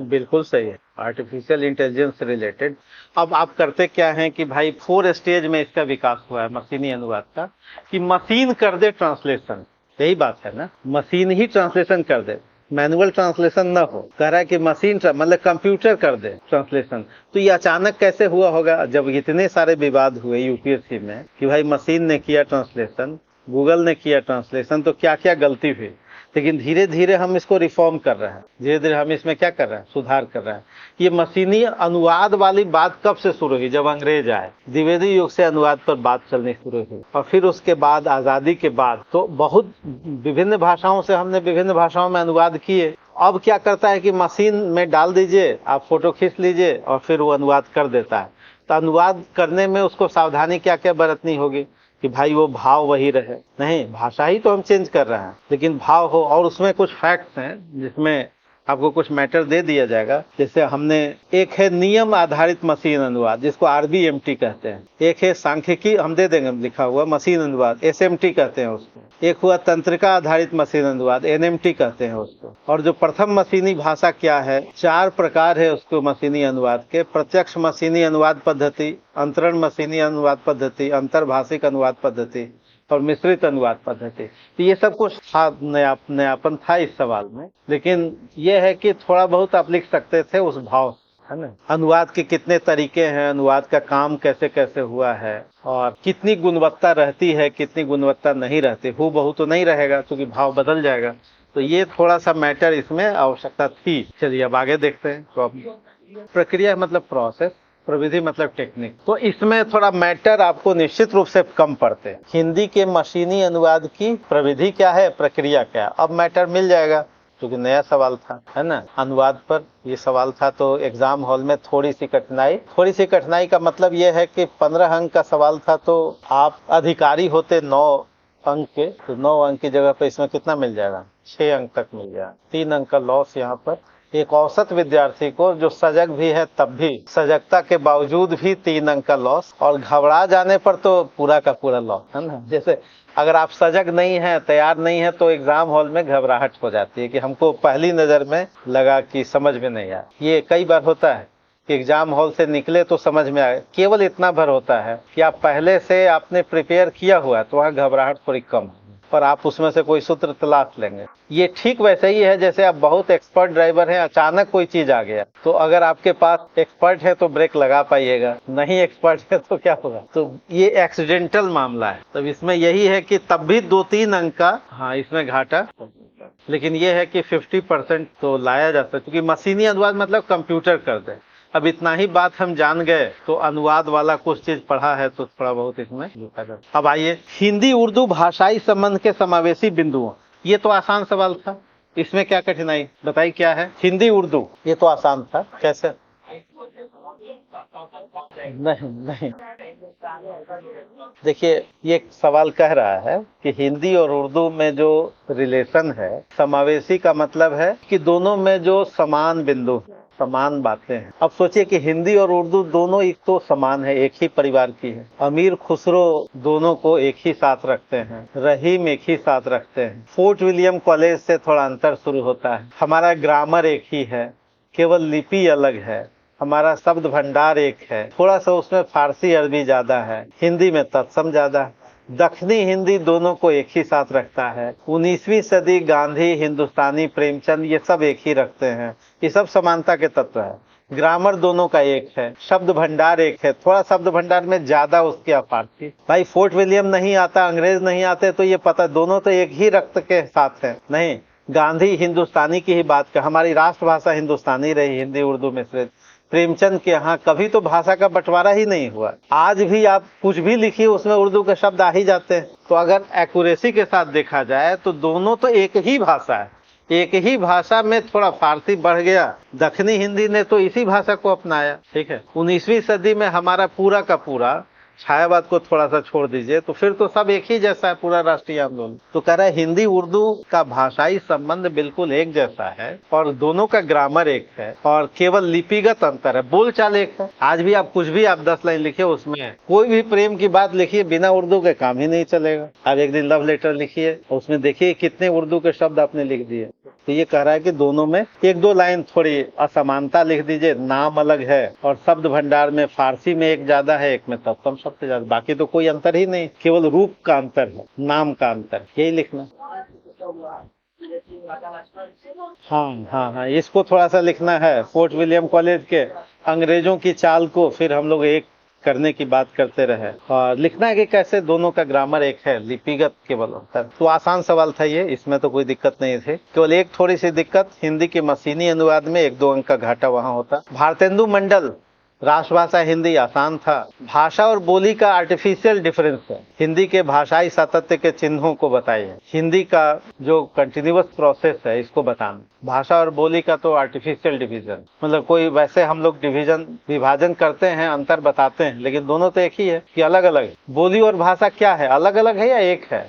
बिल्कुल सही है, आर्टिफिशियल इंटेलिजेंस से रिलेटेड। अब आप करते क्या हैं कि भाई 4 स्टेज में इसका विकास हुआ है मशीनी अनुवाद का, कि मशीन कर दे ट्रांसलेशन, यही बात है ना, मशीन ही ट्रांसलेशन कर दे, मैनुअल ट्रांसलेशन ना हो। कह रहा है कि मशीन मतलब कंप्यूटर कर दे ट्रांसलेशन। तो ये अचानक कैसे हुआ होगा? जब इतने सारे विवाद हुए यूपीएससी में कि भाई मशीन ने किया ट्रांसलेशन, गूगल ने किया ट्रांसलेशन, तो क्या क्या गलती हुई। लेकिन धीरे धीरे हम इसको रिफॉर्म कर रहे हैं, धीरे धीरे हम इसमें क्या कर रहे हैं? सुधार कर रहे हैं। ये मशीनी अनुवाद वाली बात कब से शुरू हुई? जब अंग्रेज आए, द्विवेदी युग से अनुवाद पर बात चलनी शुरू हुई, और फिर उसके बाद आजादी के बाद तो बहुत विभिन्न भाषाओं से हमने विभिन्न भाषाओं में अनुवाद किए। अब क्या करता है कि मशीन में डाल दीजिए, आप फोटो खींच लीजिए और फिर वो अनुवाद कर देता है। तो अनुवाद करने में उसको सावधानी क्या क्या बरतनी होगी कि भाई वो भाव वही रहे, नहीं भाषा ही तो हम चेंज कर रहे हैं, लेकिन भाव हो। और उसमें कुछ फैक्ट्स हैं जिसमें आपको कुछ मैटर दे दिया जाएगा। जैसे हमने, एक है नियम आधारित मशीन अनुवाद, जिसको आरबीएमटी कहते हैं। एक है सांख्यिकी, हम दे देंगे लिखा हुआ, मशीन अनुवाद, एसएमटी कहते हैं उसको। एक हुआ तंत्रिका आधारित मशीन अनुवाद, एनएमटी कहते हैं उसको। और जो प्रथम मशीनी भाषा क्या है, 4 प्रकार है उसको मशीनी अनुवाद के। प्रत्यक्ष मशीनी अनुवाद पद्धति, अंतरण मशीनी अनुवाद पद्धति, अंतर्भाषिक अनुवाद पद्धति और मिश्रित अनुवाद पद्धति। तो ये सब कुछ था, नयापन था इस सवाल में। लेकिन ये है कि थोड़ा बहुत आप लिख सकते थे उस भाव, है ना। अनुवाद के कितने तरीके हैं, अनुवाद का काम कैसे कैसे हुआ है, और कितनी गुणवत्ता रहती है, कितनी गुणवत्ता नहीं रहती। हूबहू तो नहीं रहेगा क्योंकि भाव बदल जाएगा। तो ये थोड़ा सा मैटर इसमें आवश्यकता थी। चलिए अब आगे देखते हैं। तो प्रक्रिया मतलब प्रोसेस, प्रविधि मतलब टेक्निक। तो इसमें थोड़ा मैटर आपको निश्चित रूप से कम पड़ते हैं। हिंदी के मशीनी अनुवाद की प्रविधि क्या है, प्रक्रिया क्या है, अब मैटर मिल जाएगा। क्योंकि नया सवाल था, है ना, अनुवाद पर ये सवाल था, तो एग्जाम हॉल में थोड़ी सी कठिनाई का मतलब ये है कि 15 अंक का सवाल था, तो आप अधिकारी होते 9 अंक के, तो 9 अंक की जगह पे इसमें कितना मिल जाएगा, 6 अंक तक मिल जाएगा। 3 अंक का लॉस यहाँ पर एक औसत विद्यार्थी को, जो सजग भी है तब भी, सजगता के बावजूद भी 3 अंक का लॉस, और घबरा जाने पर तो पूरा का पूरा लॉस, है ना। जैसे अगर आप सजग नहीं है, तैयार नहीं है, तो एग्जाम हॉल में घबराहट हो जाती है कि हमको पहली नजर में लगा कि समझ में नहीं आया। ये कई बार होता है कि एग्जाम हॉल से निकले तो समझ में आए, केवल इतना भर होता है कि आप पहले से आपने प्रिपेयर किया हुआ है, तो वहाँ घबराहट थोड़ी कम है, पर आप उसमें से कोई सूत्र तलाश लेंगे। ये ठीक वैसे ही है जैसे आप बहुत एक्सपर्ट ड्राइवर हैं, अचानक कोई चीज आ गया, तो अगर आपके पास एक्सपर्ट है तो ब्रेक लगा पाइएगा, नहीं एक्सपर्ट है तो क्या होगा। तो ये एक्सीडेंटल मामला है। तब इसमें यही है कि तब भी 2-3 अंक का, हाँ, इसमें घाटा, लेकिन ये है कि 50% तो लाया जा सकता है, क्योंकि मशीनी अनुवाद मतलब कंप्यूटर कर दे। अब इतना ही बात हम जान गए तो अनुवाद वाला कुछ चीज पढ़ा है तो थोड़ा बहुत इसमें लिखा जाता। अब आइए, हिंदी उर्दू भाषाई संबंध के समावेशी बिंदुओं, ये तो आसान सवाल था, इसमें क्या कठिनाई बताइए क्या है। हिंदी उर्दू ये तो आसान था, कैसे? नहीं, देखिए, ये सवाल कह रहा है कि हिंदी और उर्दू में जो रिलेशन है, समावेशी का मतलब है कि दोनों में जो समान बिंदु, समान बातें हैं। अब सोचिए कि हिंदी और उर्दू दोनों एक तो समान है, एक ही परिवार की है। अमीर खुसरो दोनों को एक ही साथ रखते हैं, रहीम एक ही साथ रखते हैं। फोर्ट विलियम कॉलेज से थोड़ा अंतर शुरू होता है। हमारा ग्रामर एक ही है, केवल लिपि अलग है। हमारा शब्द भंडार एक है, थोड़ा सा उसमें फारसी अरबी ज्यादा है, हिंदी में तत्सम ज्यादा है। दक्षिणी हिंदी दोनों को एक ही साथ रखता है। 19वीं सदी गांधी, हिंदुस्तानी, प्रेमचंद, ये सब एक ही रखते हैं। ये सब समानता के तत्व है। ग्रामर दोनों का एक है, शब्द भंडार एक है, थोड़ा शब्द भंडार में ज्यादा उसकी अपारती। भाई फोर्ट विलियम नहीं आता, अंग्रेज नहीं आते तो ये पता, दोनों तो एक ही रक्त के साथ है। नहीं, गांधी हिंदुस्तानी की ही बात कर, हमारी राष्ट्रभाषा हिंदुस्तानी रही, हिंदी उर्दू मिश्रित। प्रेमचंद के यहाँ कभी तो भाषा का बंटवारा ही नहीं हुआ। आज भी आप कुछ भी लिखिए उसमें उर्दू के शब्द आ ही जाते हैं। तो अगर एक्यूरेसी के साथ देखा जाए तो दोनों तो एक ही भाषा है। एक ही भाषा में थोड़ा फारसी बढ़ गया, दक्षिणी हिंदी ने तो इसी भाषा को अपनाया। ठीक है, 19वीं सदी में हमारा पूरा का पूरा, छायावाद को थोड़ा सा छोड़ दीजिए, तो फिर तो सब एक ही जैसा है, पूरा राष्ट्रीय आंदोलन। तो कह रहा है हिंदी उर्दू का भाषाई संबंध बिल्कुल एक जैसा है, और दोनों का ग्रामर एक है, और केवल लिपिगत अंतर है, बोलचाल एक है। आज भी आप कुछ भी 10 लाइन लिखिए, उसमें कोई भी प्रेम की बात लिखिए, बिना उर्दू के काम ही नहीं चलेगा। आप एक दिन लव लेटर लिखिए, उसमें देखिए कितने उर्दू के शब्द आपने लिख दिए। तो ये कह रहा है कि दोनों में 1-2 लाइन थोड़ी असमानता लिख दीजिए, नाम अलग है, और शब्द भंडार में फारसी में एक ज्यादा है, एक में तत्सम शब्द ज्यादा, बाकी तो कोई अंतर ही नहीं, केवल रूप का अंतर है, नाम का अंतर, यही लिखना। हाँ, इसको थोड़ा सा लिखना है, फोर्ट विलियम कॉलेज के अंग्रेजों की चाल को फिर हम लोग एक करने की बात करते रहे, और लिखना है कि कैसे दोनों का ग्रामर एक है, लिपिगत केवल अंतर। तो आसान सवाल था ये, इसमें तो कोई दिक्कत नहीं थी। केवल एक थोड़ी सी दिक्कत, हिंदी के मशीनी अनुवाद में 1-2 अंक का घाटा वहां होता। भारतेंदु मंडल, राष्ट्रभाषा हिंदी आसान था। भाषा और बोली का आर्टिफिशियल डिफरेंस है, हिंदी के भाषाई सातत्य के चिन्हों को बताइए। हिंदी का जो कंटिन्यूअस प्रोसेस है इसको बताना। भाषा और बोली का तो आर्टिफिशियल डिवीजन, मतलब कोई वैसे हम लोग विभाजन करते हैं, अंतर बताते हैं, लेकिन दोनों तो एक ही है कि अलग अलग। बोली और भाषा क्या है, अलग अलग है या एक है?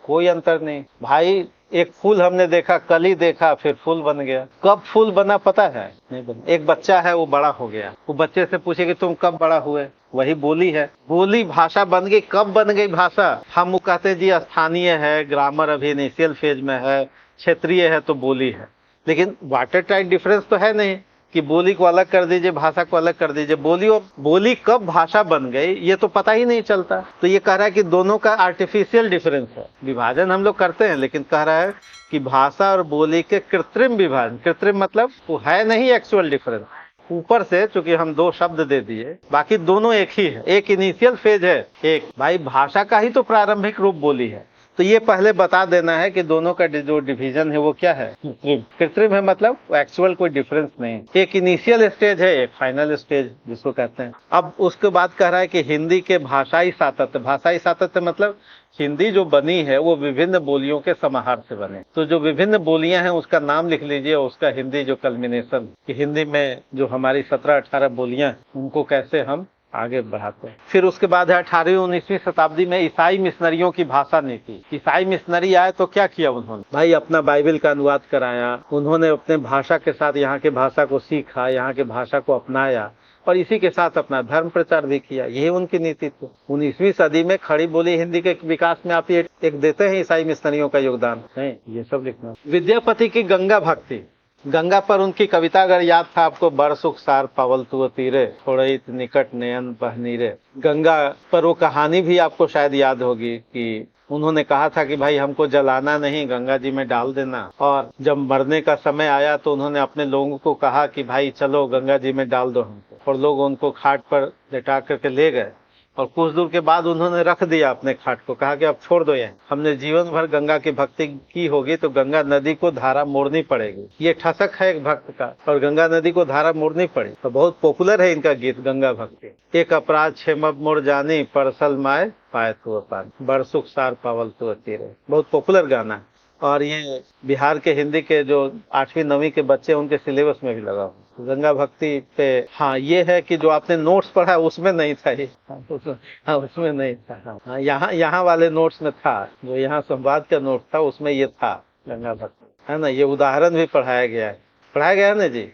कोई अंतर नहीं भाई। एक फूल हमने देखा, कली देखा, फिर फूल बन गया। कब फूल बना पता है? नहीं बना। एक बच्चा है, वो बड़ा हो गया, वो बच्चे से पूछे कि तुम कब बड़ा हुए, वही बोली है। बोली भाषा बन गई, कब बन गई भाषा? हम वो कहते हैं जी स्थानीय है, ग्रामर अभी इनिशियल फेज में है, क्षेत्रीय है तो बोली है। लेकिन वाटर टाइट डिफरेंस तो है नहीं कि बोली को अलग कर दीजिए, भाषा को अलग कर दीजिए। बोली और बोली कब भाषा बन गई ये तो पता ही नहीं चलता। तो ये कह रहा है कि दोनों का आर्टिफिशियल डिफरेंस है। विभाजन हम लोग करते हैं, लेकिन कह रहा है कि भाषा और बोली के कृत्रिम विभाजन, कृत्रिम मतलब वो है नहीं एक्चुअल डिफरेंस, ऊपर से चूंकि हम 2 शब्द दे दिए, बाकी दोनों एक ही है। एक इनिशियल फेज है, एक भाई भाषा का ही तो प्रारंभिक रूप बोली है। तो ये पहले बता देना है कि दोनों का जो डिवीजन है वो क्या है, कृत्रिम है, मतलब एक्चुअल कोई डिफरेंस नहीं है। एक इनिशियल स्टेज है, एक फाइनल स्टेज जिसको कहते हैं। अब उसके बाद कह रहा है कि हिंदी के भाषाई सातत्य, भाषाई सातत्य मतलब हिंदी जो बनी है वो विभिन्न बोलियों के समाहार से बने। तो जो विभिन्न बोलियां हैं उसका नाम लिख लीजिए, उसका हिंदी जो कल्मिनेशन, कि हिंदी में जो हमारी 17-18 बोलियां उनको कैसे हम आगे बढ़ाते हैं। फिर उसके बाद है 18वीं-19वीं शताब्दी में ईसाई मिशनरियों की भाषा नीति। ईसाई मिशनरी आए तो क्या किया उन्होंने, भाई अपना बाइबल का अनुवाद कराया, उन्होंने अपने भाषा के साथ यहाँ के भाषा को सीखा, यहाँ के भाषा को अपनाया और इसी के साथ अपना धर्म प्रचार भी किया। यही उनकी नीति थी। 19वीं सदी में खड़ी बोली हिंदी के विकास में आप ये एक देते हैं ईसाई मिशनरियों का योगदान नहीं, ये सब लिखना। विद्यापति की गंगा भक्ति, गंगा पर उनकी कविता अगर याद था आपको, बड़ सुख सार पावल तु तीरे, थोड़इत निकट नयन बहनीरे। गंगा पर वो कहानी भी आपको शायद याद होगी कि उन्होंने कहा था कि भाई हमको जलाना नहीं, गंगा जी में डाल देना। और जब मरने का समय आया तो उन्होंने अपने लोगों को कहा कि भाई चलो गंगा जी में डाल दो हमको, और लोग उनको खाट पर लेटा करके ले गए। और कुछ दूर के बाद उन्होंने रख दिया अपने खाट को, कहा कि अब छोड़ दो ये, हमने जीवन भर गंगा की भक्ति की होगी तो गंगा नदी को धारा मोड़नी पड़ेगी। ये ठसक है एक भक्त का, और गंगा नदी को धारा मोड़नी पड़ी। तो बहुत पॉपुलर है इनका गीत गंगा भक्ति। एक अपराध छेमब मोड़ जानी, परसल माए पाए तो पान, बड़ सुख सार पावल तो तीरे। बहुत पॉपुलर गाना है और ये बिहार के हिंदी के जो 8वीं 9वीं के बच्चे उनके सिलेबस में भी लगा हुआ। गंगा भक्ति पे हाँ ये है कि जो आपने नोट्स पढ़ा उसमें नहीं था ये, हाँ उसमें नहीं था। हाँ यहाँ वाले नोट्स में था, जो यहाँ संवाद का नोट था उसमें ये था गंगा भक्ति, है ना। ये उदाहरण भी पढ़ाया गया है ना जी।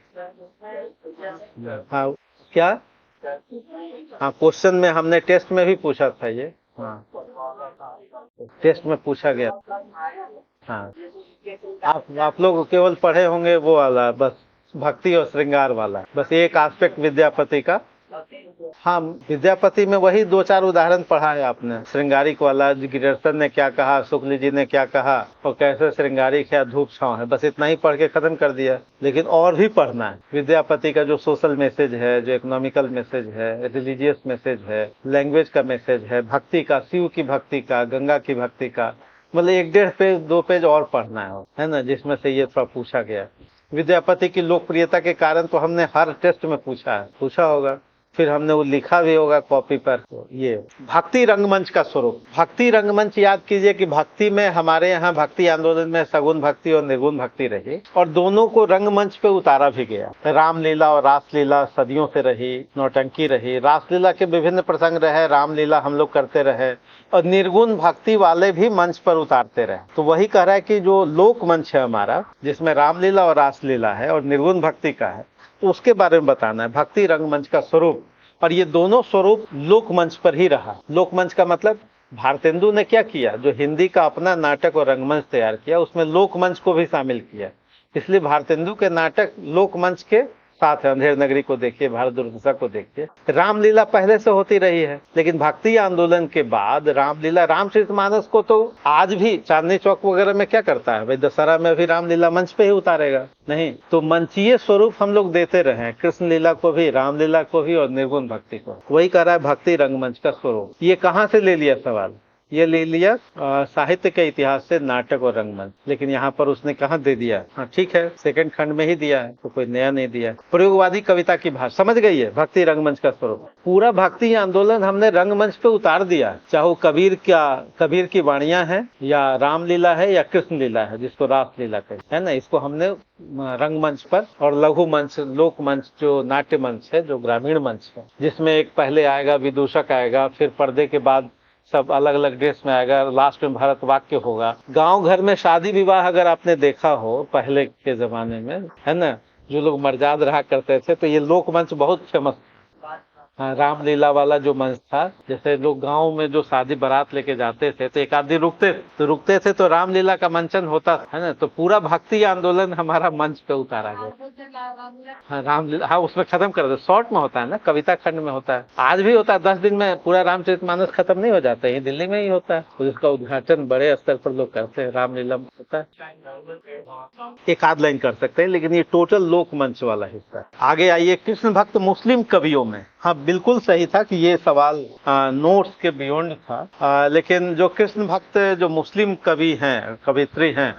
हाँ क्या, हाँ क्वेश्चन में हमने टेस्ट में भी पूछा था ये, हाँ टेस्ट में पूछा गया। हाँ आप लोग केवल पढ़े होंगे वो वाला, बस भक्ति और श्रृंगार वाला, बस एक एस्पेक्ट विद्यापति का। हाँ विद्यापति में वही 2-4 उदाहरण पढ़ा है आपने, श्रृंगारिक वाला, गिरसन ने क्या कहा, शुक्ल जी ने क्या कहा, और कैसे श्रृंगारिक है, धूप छांव है, बस इतना ही पढ़ के खत्म कर दिया। लेकिन और भी पढ़ना है विद्यापति का, जो सोशल मैसेज है, जो इकोनॉमिकल मैसेज है, रिलीजियस मैसेज है, लैंग्वेज का मैसेज है, भक्ति का, शिव की भक्ति का, गंगा की भक्ति का, मतलब 1-1.5 पेज 2 पेज और पढ़ना है ना, जिसमें से ये थोड़ा पूछा गया। विद्यापति की लोकप्रियता के कारण तो हमने हर टेस्ट में पूछा होगा, फिर हमने वो लिखा भी होगा कॉपी पर। ये भक्ति रंगमंच का स्वरूप, भक्ति रंगमंच याद कीजिए कि भक्ति में हमारे यहाँ भक्ति आंदोलन में सगुन भक्ति और निर्गुण भक्ति रही, और दोनों को रंगमंच पे उतारा भी गया। रामलीला और रासलीला सदियों से रही, नौटंकी रही, रासलीला के विभिन्न प्रसंग रहे, रामलीला हम लोग करते रहे, और निर्गुण भक्ति वाले भी मंच पर उतारते रहे। तो वही कह रहा है कि जो लोक मंच है हमारा, जिसमें रामलीला और रासलीला है और निर्गुण भक्ति का है, तो उसके बारे में बताना है, भक्ति रंगमंच का स्वरूप। और ये दोनों स्वरूप लोक मंच पर ही रहा। लोक मंच का मतलब भारतेंदु ने क्या किया, जो हिंदी का अपना नाटक और रंगमंच तैयार किया उसमें लोक मंच को भी शामिल किया। इसलिए भारतेंदु के नाटक लोक मंच के साथ है। अंधेर नगरी को देखिए, भारत दुर्दशा को देखिए। रामलीला पहले से होती रही है, लेकिन भक्ति आंदोलन के बाद रामलीला, रामचरितमानस को तो आज भी चांदनी चौक वगैरह में क्या करता है भाई, दशहरा में भी रामलीला मंच पे ही उतारेगा नहीं। तो मंचीय स्वरूप हम लोग देते रहे, कृष्ण लीला को भी, रामलीला को भी और निर्गुण भक्ति को। वही कह रहा है भक्ति रंगमंच का स्वरूप। ये कहाँ से ले लिया सवाल, ये ले लिया साहित्य के इतिहास से, नाटक और रंगमंच। लेकिन यहाँ पर उसने कहाँ दे दिया, हाँ ठीक है सेकंड खंड में ही दिया है, तो कोई नया नहीं दिया। प्रयोगवादी कविता की भाषा, समझ गई है भक्ति रंगमंच का स्वरूप। पूरा भक्ति आंदोलन हमने रंगमंच पे उतार दिया, चाहे कबीर की वाणियां हैं, या रामलीला है, या कृष्ण लीला है, जिसको रासलीला कहते हैं ना, इसको हमने रंगमंच पर, और लघु मंच, लोक मंच जो नाट्य मंच है, जो ग्रामीण मंच है, जिसमें एक पहले आएगा विदूषक आएगा, फिर पर्दे के बाद सब अलग अलग ड्रेस में आएगा, लास्ट में भारत वाक्य होगा। गांव घर में शादी विवाह अगर आपने देखा हो पहले के जमाने में, है ना, जो लोग मर्याद रहा करते थे, तो ये लोक मंच बहुत फेमस। हाँ रामलीला वाला जो मंच था, जैसे लोग गांव में जो शादी बारात लेके जाते थे तो एक आदमी रुकते थे तो रामलीला का मंचन होता है ना। तो पूरा भक्ति आंदोलन हमारा मंच पे उतारा गया। हाँ रामलीला, हाँ उसमें खत्म कर दो, शॉर्ट में होता है ना, कविता खंड में होता है, आज भी होता है, 10 दिन में पूरा रामचरितमानस खत्म नहीं हो जाता है, ये दिल्ली में ही होता है, तो इसका उद्घाटन बड़े स्तर पर लोग करते हैं, रामलीला में होता है। एक आध लाइन कर सकते हैं, लेकिन ये टोटल लोक मंच वाला हिस्सा है। आगे आइए, कृष्ण भक्त मुस्लिम कवियों में। हाँ बिल्कुल सही था कि ये सवाल नोट्स के बियॉन्ड था, लेकिन जो कृष्ण भक्त जो मुस्लिम कवि हैं, कवित्री हैं,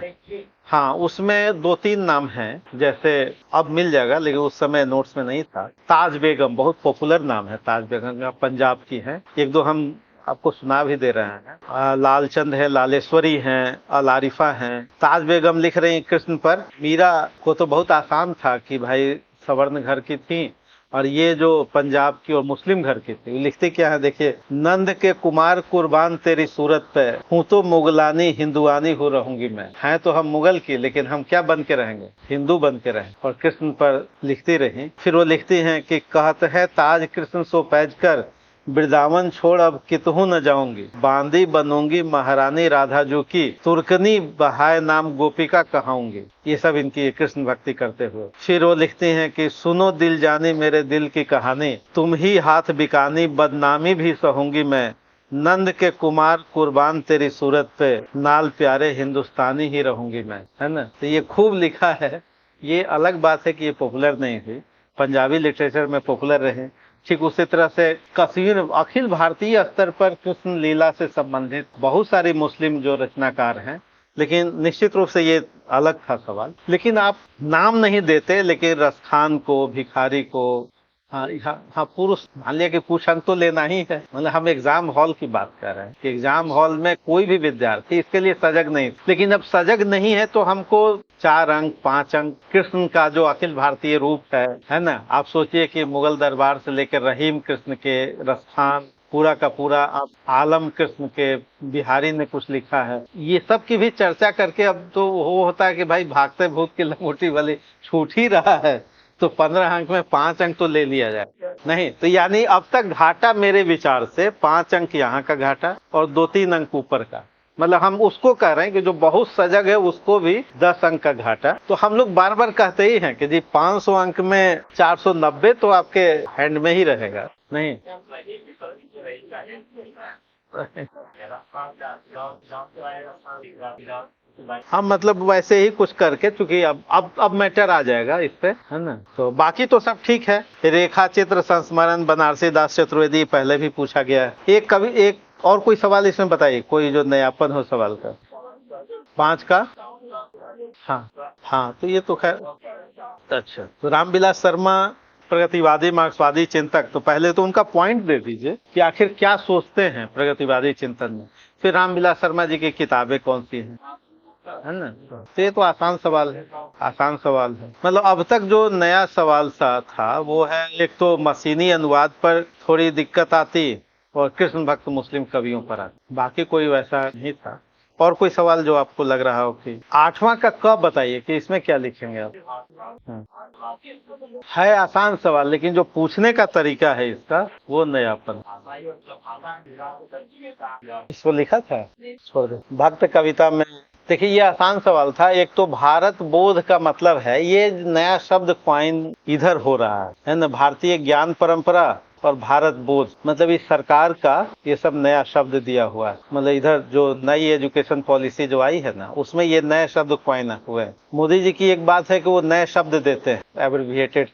हाँ उसमें 2-3 नाम हैं, जैसे अब मिल जाएगा लेकिन उस समय नोट्स में नहीं था। ताज बेगम बहुत पॉपुलर नाम है, ताज बेगम पंजाब की हैं, एक दो हम आपको सुना भी दे रहे हैं। लालचंद है, लालेश्वरी हैं, अलारिफा हैं। ताज बेगम लिख रही कृष्ण पर। मीरा को तो बहुत आसान था कि भाई सवर्ण घर की थी, और ये जो पंजाब की और मुस्लिम घर की थी, लिखते क्या है देखिए, नंद के कुमार कुर्बान तेरी सूरत पे, हूँ तो मुगलानी हिंदुआनी हो रहूंगी मैं। हैं तो हम मुगल की, लेकिन हम क्या बन के रहेंगे, हिंदू बन के रहें। और कृष्ण पर लिखती रही। फिर वो लिखती हैं कि कहत है ताज कृष्ण सो पैज कर, वृंदावन छोड़ अब कितहू न जाऊंगी, बांदी बनूंगी महारानी राधा जो की, तुर्कनी बहाय नाम गोपिका कहाऊंगी। ये सब इनकी कृष्ण भक्ति करते हुए। फिर वो लिखते हैं कि सुनो दिल जानी मेरे दिल की कहानी, तुम ही हाथ बिकानी बदनामी भी सहूंगी मैं, नंद के कुमार कुर्बान तेरी सूरत पे, नाल प्यारे हिंदुस्तानी ही रहूंगी मैं। है ना, तो ये खूब लिखा है। ये अलग बात है कि ये पॉपुलर नहीं हुई, पंजाबी लिटरेचर में पॉपुलर रहे। ठीक उसी तरह से कश्मीर, अखिल भारतीय स्तर पर कृष्ण लीला से संबंधित बहुत सारे मुस्लिम जो रचनाकार हैं, लेकिन निश्चित रूप से ये अलग था सवाल। लेकिन आप नाम नहीं देते, लेकिन रसखान को, भिखारी को, हाँ हाँ पुरुष, मान लिया कि कुछ अंक तो लेना ही है। मतलब हम एग्जाम हॉल की बात कर रहे हैं कि एग्जाम हॉल में कोई भी विद्यार्थी इसके लिए सजग नहीं, लेकिन अब सजग नहीं है तो हमको 4 अंक 5 अंक कृष्ण का जो अखिल भारतीय रूप है ना। आप सोचिए कि मुगल दरबार से लेकर रहीम कृष्ण के, रसखान पूरा का पूरा, अब आलम कृष्ण के, बिहारी ने कुछ लिखा है, ये सब की भी चर्चा करके अब तो वो होता है कि भाई भागते भूत की लंगोटी वाली छूट ही रहा है, तो 15 अंक में 5 अंक तो ले लिया जाए। नहीं तो यानी अब तक घाटा मेरे विचार से 5 अंक यहाँ का घाटा और 2-3 अंक ऊपर का। मतलब हम उसको कह रहे हैं कि जो बहुत सजग है उसको भी 10 अंक का घाटा। तो हम लोग बार बार कहते ही हैं कि जी 500 अंक में 490 तो आपके हैंड में ही रहेगा। नहीं हम मतलब वैसे ही कुछ करके, चूंकि अब मैटर आ जाएगा इस पे, है ना। तो बाकी तो सब ठीक है। रेखा चित्र संस्मरण बनारसी दास चतुर्वेदी पहले भी पूछा गया है। एक और कोई सवाल इसमें बताइए, कोई जो नयापन हो सवाल का। 5 का, हाँ हाँ, तो ये तो खैर अच्छा। तो रामविलास शर्मा प्रगतिवादी मार्क्सवादी चिंतक, तो पहले तो उनका पॉइंट दे दीजिए कि आखिर क्या सोचते हैं प्रगतिवादी चिंतन में, फिर रामविलास शर्मा जी की किताबें कौन सी हैं, है ना। तो ये तो आसान सवाल है, आसान सवाल है। मतलब अब तक जो नया सवाल सा था वो है, एक तो मशीनी अनुवाद पर थोड़ी दिक्कत आती और कृष्ण भक्त मुस्लिम कवियों पर आती, बाकी कोई वैसा नहीं था। और कोई सवाल जो आपको लग रहा हो कि 8वां का कब बताइए कि इसमें क्या लिखेंगे आप। हाँ। है आसान सवाल, लेकिन जो पूछने का तरीका है इसका वो नयापन। इसको लिखा था, छोड़ दे। भक्त कविता में देखिए ये आसान सवाल था। एक तो भारत बोध का मतलब है, ये नया शब्द क्वाइन इधर हो रहा है ना, भारतीय ज्ञान परंपरा और भारत बोध, मतलब इस सरकार का ये सब नया शब्द दिया हुआ है। मतलब इधर जो नई एजुकेशन पॉलिसी जो आई है ना, उसमें ये नए शब्द क्वाइन हुए हैं। मोदी जी की एक बात है कि वो नए शब्द देते हैं, एब्रिविएटेड,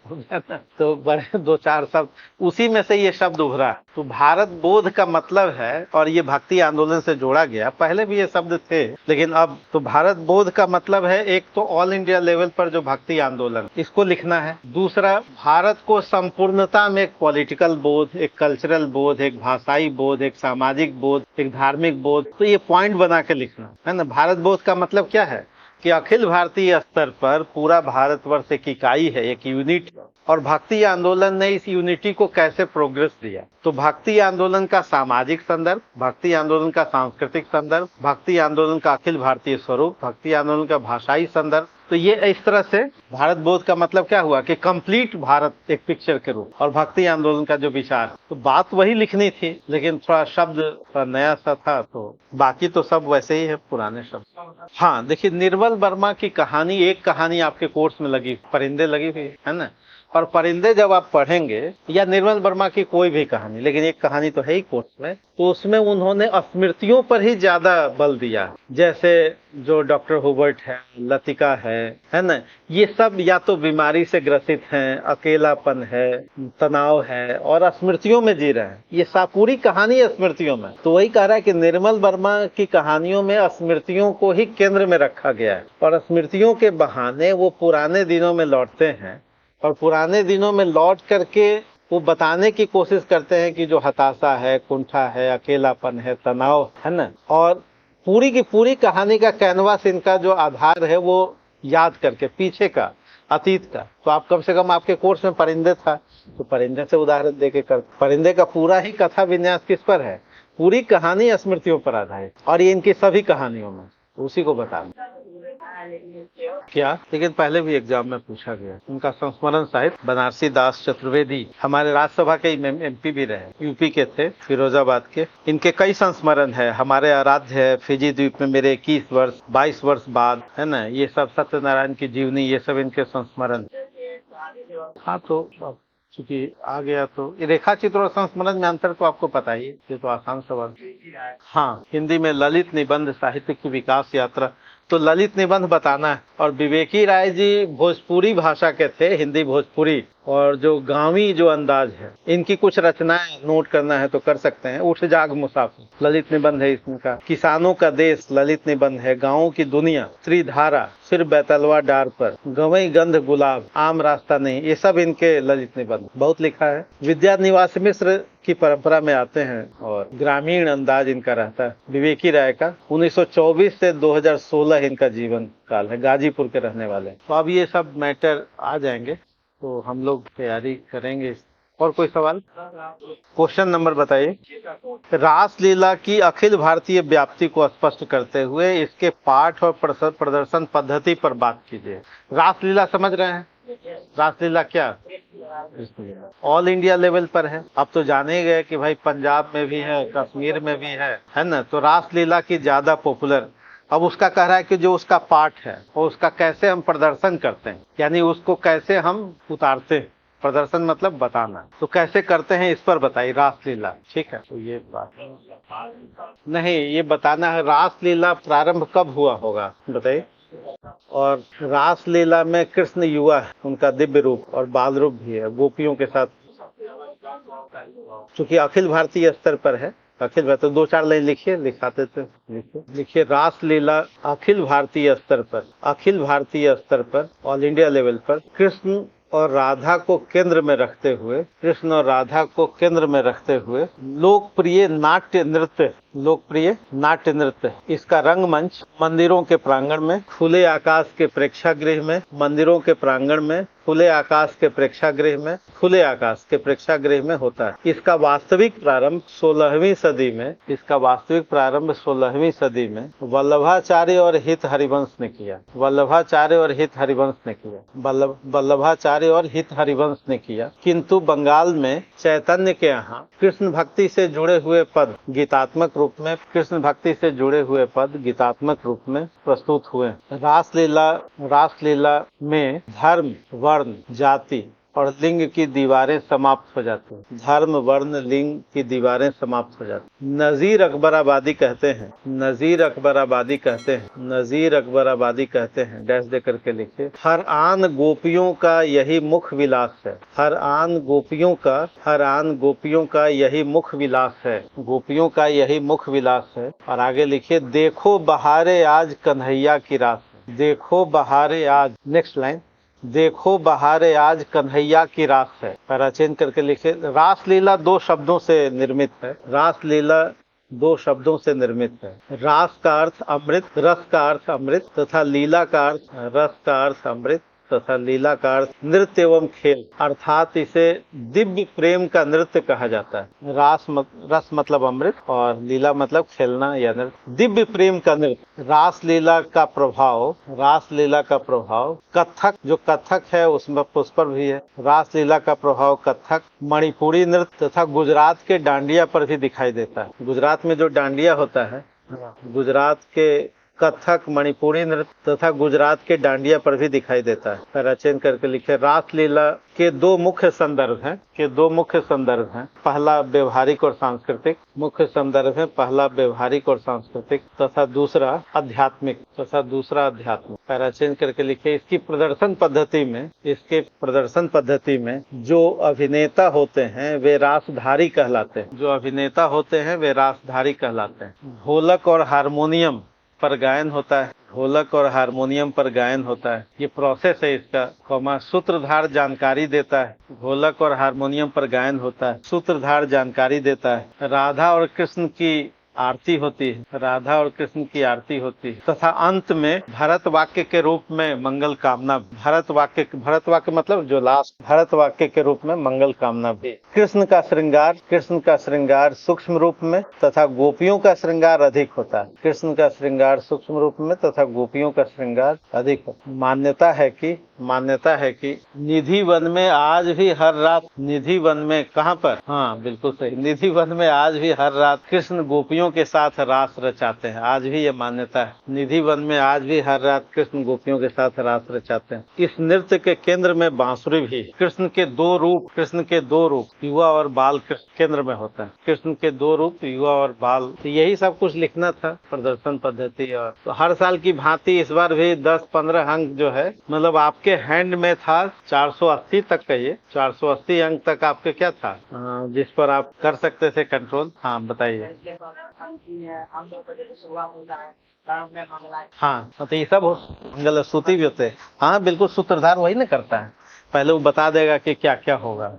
तो बड़े 2-4 शब्द, उसी में से ये शब्द उभरा। तो भारत बोध का मतलब है, और ये भक्ति आंदोलन से जोड़ा गया, पहले भी ये शब्द थे लेकिन अब तो भारत बोध का मतलब है, एक तो ऑल इंडिया लेवल पर जो भक्ति आंदोलन, इसको लिखना है। दूसरा, भारत को संपूर्णता में एक पॉलिटिकल बोध, एक कल्चरल बोध, एक भाषाई बोध, एक सामाजिक बोध, एक धार्मिक बोध, तो ये पॉइंट बना के लिखना है ना। भारत बोध का मतलब क्या है कि अखिल भारतीय स्तर पर पूरा भारतवर्ष एक इकाई है, एक यूनिट, और भक्ति आंदोलन ने इस यूनिटी को कैसे प्रोग्रेस दिया। तो भक्ति आंदोलन का सामाजिक संदर्भ, भक्ति आंदोलन का सांस्कृतिक संदर्भ, भक्ति आंदोलन का अखिल भारतीय स्वरूप, भक्ति आंदोलन का भाषाई संदर्भ, तो ये इस तरह से भारत बोध का मतलब क्या हुआ कि कंप्लीट भारत एक पिक्चर के रूप, और भक्ति आंदोलन का जो विचार, तो बात वही लिखनी थी लेकिन थोड़ा शब्द थोड़ा नया सा था, तो बाकी तो सब वैसे ही है, पुराने शब्द। हाँ देखिए, निर्मल वर्मा की कहानी, एक कहानी आपके कोर्स में लगी, परिंदे लगी हुई है ना, और परिंदे जब आप पढ़ेंगे या निर्मल वर्मा की कोई भी कहानी, लेकिन एक कहानी तो है ही कोर्स में, तो उसमें उन्होंने स्मृतियों पर ही ज्यादा बल दिया। जैसे जो डॉक्टर हुबर्ट है, लतिका है ना, ये सब या तो बीमारी से ग्रसित हैं, अकेलापन है, तनाव है और स्मृतियों में जी रहे हैं। ये सब पूरी कहानी स्मृतियों में, तो वही कह रहा है कि निर्मल वर्मा की कहानियों में स्मृतियों को ही केंद्र में रखा गया है, और स्मृतियों के बहाने वो पुराने दिनों में लौटते हैं, और पुराने दिनों में लौट करके वो बताने की कोशिश करते हैं कि जो हताशा है, कुंठा है, अकेलापन है, तनाव है ना, और पूरी की पूरी कहानी का कैनवास, इनका जो आधार है वो याद करके पीछे का, अतीत का। तो आप कम से कम, आपके कोर्स में परिंदे था तो परिंदे से उदाहरण देके कर, परिंदे का पूरा ही कथा विन्यास किस पर है, पूरी कहानी स्मृतियों पर आधारित, और ये इनकी सभी कहानियों में उसी को बताना क्या। लेकिन पहले भी एग्जाम में पूछा गया, उनका संस्मरण साहित्य। बनारसी दास चतुर्वेदी हमारे राज्यसभा के एमपी भी रहे, यूपी के थे, फिरोजाबाद के। इनके कई संस्मरण है, हमारे आराध्य है, फिजी द्वीप में मेरे 21 वर्ष, 22 वर्ष बाद, है ना, ये सब सत्यनारायण की जीवनी, ये सब इनके संस्मरण। हाँ तो चूंकि आ गया तो रेखा चित्र और संस्मरण में अंतर तो आपको पता ही है, ये तो आसान सवाल। हाँ, हिंदी में ललित निबंध साहित्य की विकास यात्रा, तो ललित निबंध बताना है। और विवेकी राय जी भोजपुरी भाषा के थे, हिंदी भोजपुरी, और जो गांवी जो अंदाज है, इनकी कुछ रचनाएं नोट करना है तो कर सकते हैं। उठ जाग मुसाफिर ललित निबंध है इसका, किसानों का देश ललित निबंध है, गाँवों की दुनिया, त्रिधारा, फिर बैतलवा डार पर, गवई गंध गुलाब, आम रास्ता नहीं, ये सब इनके ललित निबंध बहुत लिखा है। विद्या निवास मिश्र की परंपरा में आते हैं, और ग्रामीण अंदाज इनका रहता है। विवेकी राय का 1924 से 2016 इनका जीवन काल है, गाजीपुर के रहने वाले। तो अब ये सब मैटर आ जाएंगे तो हम लोग तैयारी करेंगे। और कोई सवाल? क्वेश्चन नंबर बताइए। रासलीला की अखिल भारतीय व्याप्ति को स्पष्ट करते हुए इसके पाठ और प्रदर्शन पद्धति पर बात कीजिए। रासलीला समझ रहे हैं? रासलीला क्या ऑल इंडिया लेवल पर है। अब तो जाने ही गए कि भाई पंजाब में भी है, कश्मीर में भी है ना। तो रासलीला की ज्यादा पॉपुलर। अब उसका कह रहा है कि जो उसका पाठ है और उसका कैसे हम प्रदर्शन करते हैं, यानी उसको कैसे हम उतारते हैं। प्रदर्शन मतलब बताना, तो कैसे करते हैं इस पर बताइए। रासलीला, ठीक है। तो ये बात नहीं, ये बताना है रासलीला प्रारंभ कब हुआ होगा बताइए। और रासलीला में कृष्ण युवा है, उनका दिव्य रूप और बाल रूप भी है, गोपियों के साथ। चूंकि अखिल भारतीय स्तर पर है, अखिल भारतीय, 2-4 लाइन लिखिए, लिखाते थे, लिखिए रासलीला अखिल भारतीय स्तर पर, अखिल भारतीय स्तर पर, ऑल इंडिया लेवल पर कृष्ण और राधा को केंद्र में रखते हुए, कृष्ण और राधा को केंद्र में रखते हुए लोकप्रिय नाट्य नृत्य, लोकप्रिय नाट्य नृत्य, इसका रंगमंच मंदिरों के प्रांगण में, खुले आकाश के प्रेक्षागृह में, मंदिरों के प्रांगण में, खुले आकाश के प्रेक्षागृह में, खुले आकाश के प्रेक्षागृह में होता है। इसका वास्तविक प्रारंभ 16वीं सदी में, इसका वास्तविक प्रारंभ 16वीं सदी में वल्लभाचार्य और हित हरिवंश ने किया। वल्लभाचार्य और हित हरिवंश ने किया। वल्लभाचार्य और हित हरिवंश ने किया। किंतु बंगाल में चैतन्य के यहाँ कृष्ण भक्ति से जुड़े हुए पद गीतात्मक रूप में, कृष्ण भक्ति से जुड़े हुए पद गीतात्मक रूप में प्रस्तुत हुए। रासलीला में धर्म, वर्ण, जाति और लिंग की दीवारें समाप्त हो जाती हैं। धर्म, वर्ण, लिंग की दीवारें समाप्त हो जाती हैं। नजीर अकबराबादी कहते हैं, नजीर अकबराबादी कहते हैं, नजीर अकबराबादी कहते हैं, डैश दे करके लिखे, हर आन गोपियों का यही मुख विलास है। हर आन गोपियों का यही मुख विलास है। गोपियों का यही मुख विलास है। और आगे लिखिए, देखो बहारे आज कन्हैया की रास है। देखो बहारे आज, नेक्स्ट लाइन, देखो बहारे आज कन्हैया की रास है। पैरा चेंज करके लिखे, रासलीला 2 शब्दों से निर्मित है। रासलीला 2 शब्दों से निर्मित है। रास का अर्थ अमृत, रस का अर्थ अमृत तथा लीला का अर्थ, रस का अर्थ अमृत तथा लीला का अर्थ नृत्य एवं खेल, अर्थात इसे दिव्य प्रेम का नृत्य कहा जाता है। रस मतलब अमृत और लीला मतलब खेलना या नृत्य। दिव्य प्रेम का नृत्य, रासलीला का प्रभाव, रासलीला का प्रभाव कथक, जो कथक है उसमें उस पर भी है। रासलीला का प्रभाव कथक, मणिपुरी नृत्य तथा गुजरात के डांडिया पर भी दिखाई देता है। गुजरात में जो डांडिया होता है, गुजरात के कथक, मणिपुरी नृत्य तथा गुजरात के डांडिया पर भी दिखाई देता है। पैरा चेंज करके लिखे, रासलीला के दो मुख्य संदर्भ हैं, पहला व्यवहारिक और सांस्कृतिक, मुख्य संदर्भ है पहला व्यवहारिक और सांस्कृतिक तथा दूसरा आध्यात्मिक। पैरा चेंज करके लिखे, इसके प्रदर्शन पद्धति में जो अभिनेता होते हैं वे रासधारी कहलाते हैं। ढोलक और हारमोनियम पर गायन होता है, ये प्रोसेस है इसका। सूत्रधार जानकारी देता है, ढोलक और हारमोनियम पर गायन होता है, सूत्रधार जानकारी देता है। राधा और कृष्ण की आरती होती है तथा अंत में भरत वाक्य के रूप में मंगल कामना, भरत वाक्य मतलब जो लास्ट, भरत वाक्य के रूप में मंगल कामना भी। कृष्ण का श्रृंगार सूक्ष्म रूप में तथा गोपियों का श्रृंगार अधिक होता है। कृष्ण का श्रृंगार सूक्ष्म रूप में तथा गोपियों का श्रृंगार अधिक होता है। मान्यता है कि निधि वन में आज भी हर रात, निधि वन में कहाँ पर, हाँ बिल्कुल सही, निधि वन में आज भी हर रात कृष्ण गोपियों के साथ रास रचाते हैं। आज भी ये मान्यता है, निधि वन में आज भी हर रात कृष्ण गोपियों के साथ रास रचाते हैं। इस नृत्य के केंद्र में बांसुरी भी। कृष्ण के दो रूप युवा और बाल केंद्र में होता है। कृष्ण के दो रूप युवा और बाल, तो यही सब कुछ लिखना था प्रदर्शन पद्धति। और तो हर साल की भांति इस बार भी 10-15 अंक जो है, मतलब आपके हैंड में था 480 तक का, ये 480 अंक तक आपके क्या था, जिस पर आप कर सकते थे कंट्रोल। हाँ बताइए। हाँ तो ये सब मंगल स्तुति भी होते हैं। हाँ बिल्कुल, सूत्रधार वही ना करता है, पहले वो बता देगा कि क्या क्या होगा,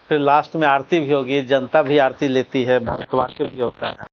फिर लास्ट में आरती भी होगी, जनता भी आरती लेती है, वाक्य भी होता है।